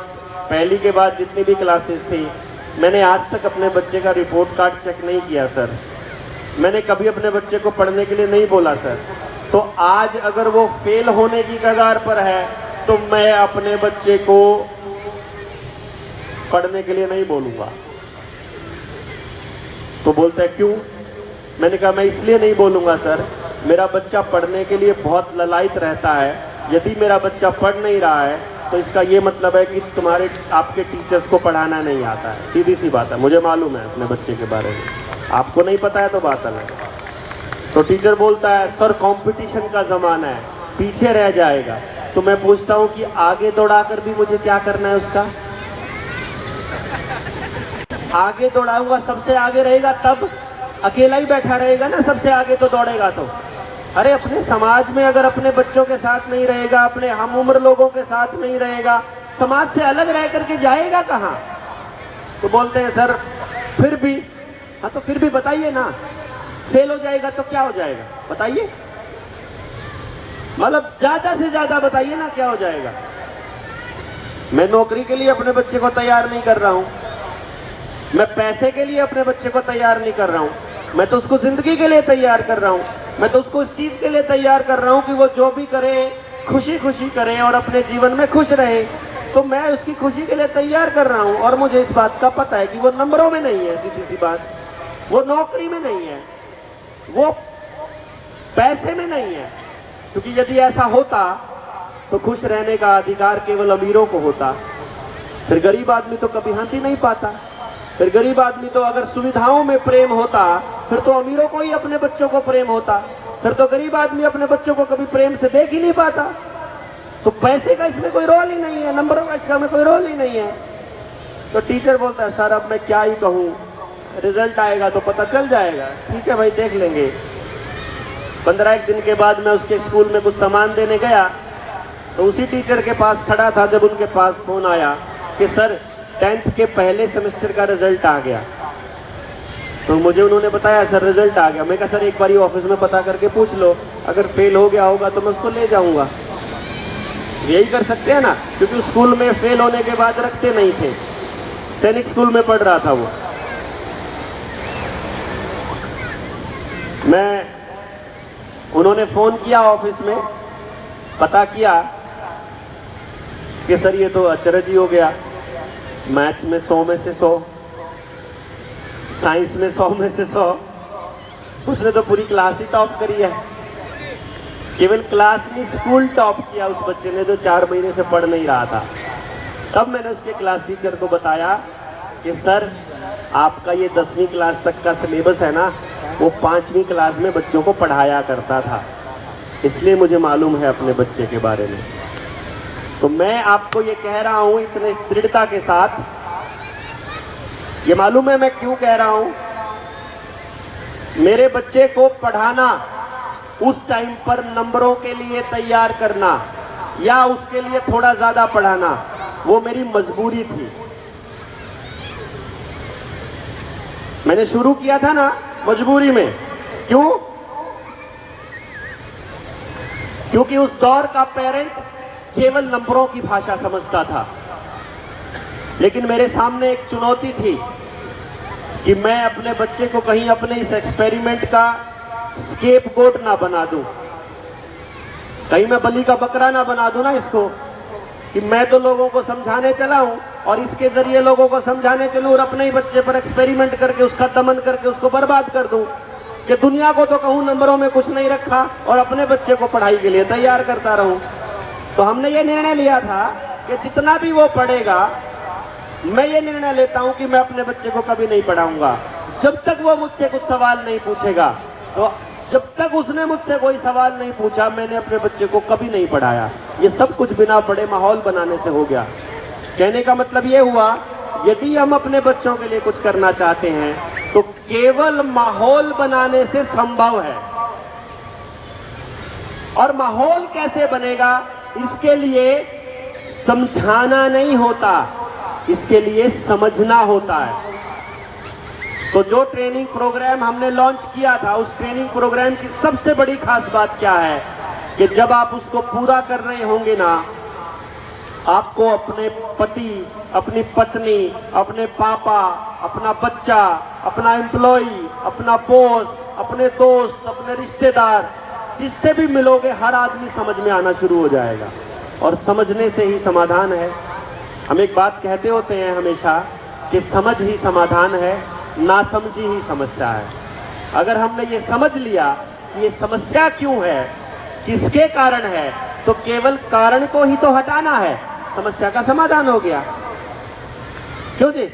पहली के बाद जितनी भी क्लासेस थी, मैंने आज तक अपने बच्चे का रिपोर्ट कार्ड चेक नहीं किया सर। मैंने कभी अपने बच्चे को पढ़ने के लिए नहीं बोला सर। तो आज अगर वो फेल होने की कगार पर है तो मैं अपने बच्चे को पढ़ने के लिए नहीं बोलूंगा। तो बोलता है क्यों? मैंने कहा मैं इसलिए नहीं बोलूंगा सर, मेरा बच्चा पढ़ने के लिए बहुत ललायत रहता है। यदि मेरा बच्चा पढ़ नहीं रहा है तो इसका ये मतलब है कि आपके टीचर्स को पढ़ाना नहीं आता है। सीधी सी बात है, मुझे मालूम है अपने बच्चे के बारे में, आपको नहीं पता है तो बात अलग है। तो टीचर बोलता है सर कंपटीशन का ज़माना है, पीछे रह जाएगा। तो मैं पूछता हूँ कि आगे दौड़ाकर भी मुझे क्या करना है उसका? आगे दौड़ाऊंगा, सबसे आगे रहेगा तब, अकेला ही बैठा रहेगा ना सबसे आगे तो दौड़ेगा तो। अरे अपने समाज में अगर अपने बच्चों के साथ नहीं रहेगा, अपने हम उम्र लोगों के साथ नहीं रहेगा, समाज से अलग रह करके जाएगा कहाँ? तो बोलते हैं सर फिर भी। हाँ तो फिर भी बताइए ना, फेल हो जाएगा तो क्या हो जाएगा बताइए, मतलब ज्यादा से ज्यादा बताइए ना क्या हो जाएगा। मैं नौकरी के लिए अपने बच्चे को तैयार नहीं कर रहा हूं, मैं पैसे के लिए अपने बच्चे को तैयार नहीं कर रहा हूं, मैं तो उसको जिंदगी के लिए तैयार कर रहा हूं। मैं तो उसको इस चीज के लिए तैयार कर रहा हूं कि वो जो भी करे खुशी खुशी करे और अपने जीवन में खुश रहे। तो मैं उसकी खुशी के लिए तैयार कर रहा हूं और मुझे इस बात का पता है कि वो नंबरों में नहीं है, सीधी सी बात, वो नौकरी में नहीं है, वो पैसे में नहीं है। क्योंकि यदि ऐसा होता तो खुश रहने का अधिकार केवल अमीरों को होता, फिर गरीब आदमी तो कभी हंसी नहीं पाता। फिर गरीब आदमी तो अगर सुविधाओं में प्रेम होता फिर तो अमीरों को ही अपने बच्चों को प्रेम होता, फिर तो गरीब आदमी अपने बच्चों को कभी प्रेम से देख ही नहीं पाता। तो पैसे का इसमें कोई रोल ही नहीं है, नंबरों का इसका में कोई रोल ही नहीं है। तो टीचर बोलता है सर अब मैं क्या ही कहूँ, रिजल्ट आएगा तो पता चल जाएगा। ठीक है भाई देख लेंगे। 15 दिन के बाद मैं उसके स्कूल में कुछ सामान देने गया तो उसी टीचर के पास खड़ा था जब उनके पास फोन आया कि सर 10th के पहले सेमेस्टर का रिजल्ट आ गया। तो मुझे उन्होंने बताया सर रिजल्ट आ गया। मैं कहा सर एक बार ऑफिस में पता करके पूछ लो, अगर फेल हो गया होगा तो मैं उसको ले जाऊंगा। यही कर सकते हैं ना, क्योंकि स्कूल में फेल होने के बाद रखते नहीं थे। सैनिक स्कूल में पढ़ रहा था वो। उन्होंने फोन किया ऑफिस में, पता किया कि सर ये तो अचरज ही हो गया, मैथ्स में 100 में से 100, साइंस में 100 में से 100, उसने तो पूरी क्लास ही टॉप करी है। केवल क्लास नहीं स्कूल टॉप किया उस बच्चे ने जो 4 महीने से पढ़ नहीं रहा था। तब मैंने उसके क्लास टीचर को बताया कि सर आपका ये 10वीं क्लास तक का सिलेबस है ना, वो 5वीं क्लास में बच्चों को पढ़ाया करता था, इसलिए मुझे मालूम है अपने बच्चे के बारे में। तो मैं आपको ये कह रहा हूं इतने दृढ़ता के साथ, ये मालूम है मैं क्यों कह रहा हूं। मेरे बच्चे को पढ़ाना, उस टाइम पर नंबरों के लिए तैयार करना या उसके लिए थोड़ा ज्यादा पढ़ाना, वो मेरी मजबूरी थी। मैंने शुरू किया था ना मजबूरी में। क्यों? क्योंकि उस दौर का पेरेंट केवल नंबरों की भाषा समझता था। लेकिन मेरे सामने एक चुनौती थी कि मैं अपने बच्चे को कहीं अपने इस एक्सपेरिमेंट का स्केपगोट ना बना दूं, कहीं मैं बलि का बकरा ना बना दूं ना इसको, कि मैं तो लोगों को समझाने चला हूं और इसके जरिए लोगों को समझाने चलूं और अपने ही बच्चे पर एक्सपेरिमेंट करके उसका दमन करके उसको बर्बाद कर दूं, कि दुनिया को तो कहूं नंबरों में कुछ नहीं रखा और अपने बच्चे को पढ़ाई के लिए तैयार करता रहूं। तो हमने ये निर्णय लिया था कि जितना भी वो पढ़ेगा, मैं ये निर्णय लेता हूं कि मैं अपने बच्चे को कभी नहीं पढ़ाऊंगा जब तक वो मुझसे कुछ सवाल नहीं पूछेगा। तो जब तक उसने मुझसे कोई सवाल नहीं पूछा, मैंने अपने बच्चे को कभी नहीं पढ़ाया। ये सब कुछ बिना पढ़े माहौल बनाने से हो गया। कहने का मतलब ये हुआ, यदि हम अपने बच्चों के लिए कुछ करना चाहते हैं तो केवल माहौल बनाने से संभव है। और माहौल कैसे बनेगा, इसके लिए समझाना नहीं होता, इसके लिए समझना होता है। तो जो ट्रेनिंग प्रोग्राम हमने लॉन्च किया था, उस ट्रेनिंग प्रोग्राम की सबसे बड़ी खास बात क्या है कि जब आप उसको पूरा कर रहे होंगे ना, आपको अपने पति, अपनी पत्नी, अपने पापा, अपना बच्चा, अपना एम्प्लॉई, अपना बॉस, अपने दोस्त, अपने रिश्तेदार, जिससे भी मिलोगे हर आदमी समझ में आना शुरू हो जाएगा। और समझने से ही समाधान है। हम एक बात कहते होते हैं हमेशा कि समझ ही समाधान है, नासमझी ही समस्या है। अगर हमने ये समझ लिया कि ये समस्या क्यों है, किसके कारण है, तो केवल कारण को ही तो हटाना है, समस्या का समाधान हो गया। क्यों जी?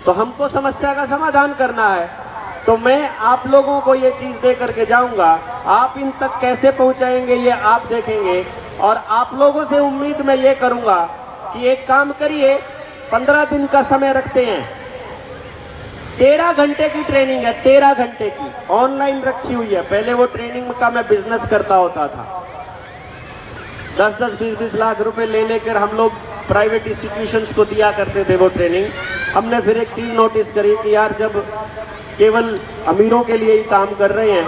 तो हमको समस्या का समाधान करना है। तो मैं आप लोगों को ये चीज दे करके जाऊंगा, आप इन तक कैसे पहुंचाएंगे ये आप देखेंगे। और आप लोगों से उम्मीद मैं ये करूंगा कि एक काम करिए, 15 दिन का समय रखते हैं। 13 घंटे की ट्रेनिंग है, 13 घंटे की ऑनलाइन रखी हुई है। पहले वो ट्रेनिंग का मैं बिजनेस करता होता था, 10-10, 20-20 लाख रुपए ले लेकर हम लोग प्राइवेट इंस्टीट्यूशंस को दिया करते थे वो ट्रेनिंग। हमने फिर एक चीज नोटिस करी कि यार जब केवल अमीरों के लिए ही काम कर रहे हैं,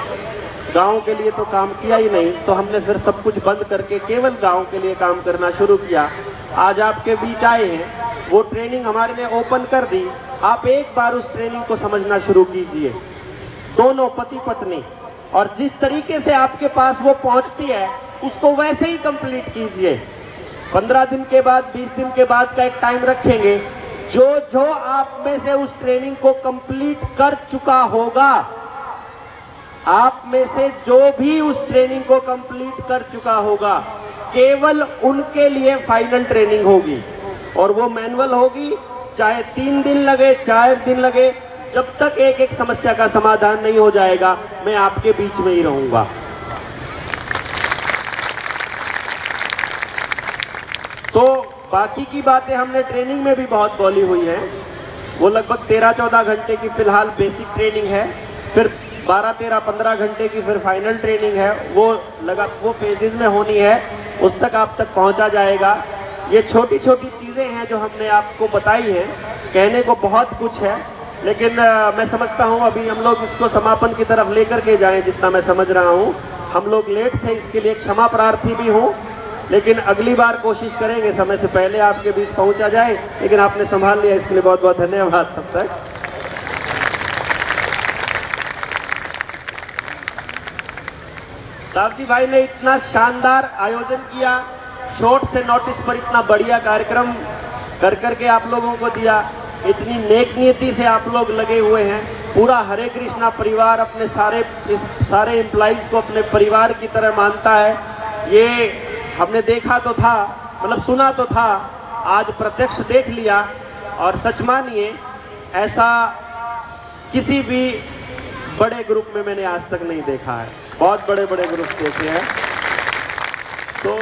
गाँव के लिए तो काम किया ही नहीं, तो हमने फिर सब कुछ बंद करके केवल गाँव के लिए काम करना शुरू किया। आज आपके बीच आए हैं, वो ट्रेनिंग हमारे ने ओपन कर दी। आप एक बार उस ट्रेनिंग को समझना शुरू कीजिए, दोनों पति पत्नी, और जिस तरीके से आपके पास वो पहुंचती है उसको वैसे ही कंप्लीट कीजिए। 15 दिन के बाद, 20 दिन के बाद का एक टाइम रखेंगे। जो आप में से उस ट्रेनिंग को कंप्लीट कर चुका होगा, आप में से जो भी उस ट्रेनिंग को कंप्लीट कर चुका होगा, केवल उनके लिए फाइनल ट्रेनिंग होगी। और वो मैनुअल होगी, चाहे 3 दिन लगे, 4 दिन लगे, जब तक एक एक समस्या का समाधान नहीं हो जाएगा, मैं आपके बीच में ही रहूंगा। तो बाकी की बातें हमने ट्रेनिंग में भी बहुत बोली हुई हैं। वो लगभग 13-14 घंटे की फिलहाल बेसिक ट्रेनिंग है, फिर 12-13, 15 घंटे की फिर फाइनल ट्रेनिंग है। वो फेजेस में होनी है, उस तक आप तक पहुंचा जाएगा। ये छोटी छोटी चीजें हैं जो हमने आपको बताई हैं। कहने को बहुत कुछ है, लेकिन मैं समझता हूँ अभी हम लोग इसको समापन की तरफ लेकर के जाएं। जितना मैं समझ रहा हूँ हम लोग लेट थे, इसके लिए क्षमा प्रार्थी भी हूँ, लेकिन अगली बार कोशिश करेंगे समय से पहले आपके बीच पहुंचा जाए। लेकिन आपने संभाल लिया, इसके लिए बहुत बहुत धन्यवाद। तब तक साहब जी भाई ने इतना शानदार आयोजन किया, शॉर्ट से नोटिस पर इतना बढ़िया कार्यक्रम कर करके आप लोगों को दिया, इतनी नेक नियति से आप लोग लगे हुए हैं। पूरा हरे कृष्णा परिवार अपने सारे एम्प्लॉइज को अपने परिवार की तरह मानता है। ये हमने देखा तो था, मतलब सुना तो था, आज प्रत्यक्ष देख लिया। और सच मानिए ऐसा किसी भी बड़े ग्रुप में मैंने आज तक नहीं देखा है। बहुत बड़े बड़े ग्रुप देखे हैं। तो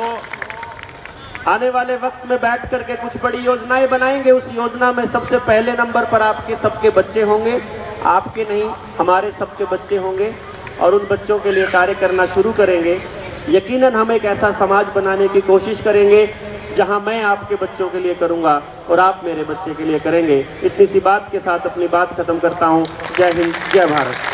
आने वाले वक्त में बैठ करके कुछ बड़ी योजनाएं बनाएंगे। उस योजना में सबसे पहले नंबर पर आपके सबके बच्चे होंगे, आपके नहीं हमारे सबके बच्चे होंगे, और उन बच्चों के लिए कार्य करना शुरू करेंगे। यकीनन हम एक ऐसा समाज बनाने की कोशिश करेंगे जहां मैं आपके बच्चों के लिए करूंगा और आप मेरे बच्चे के लिए करेंगे। इतनी सी बात के साथ अपनी बात खत्म करता हूं। जय हिंद, जय भारत।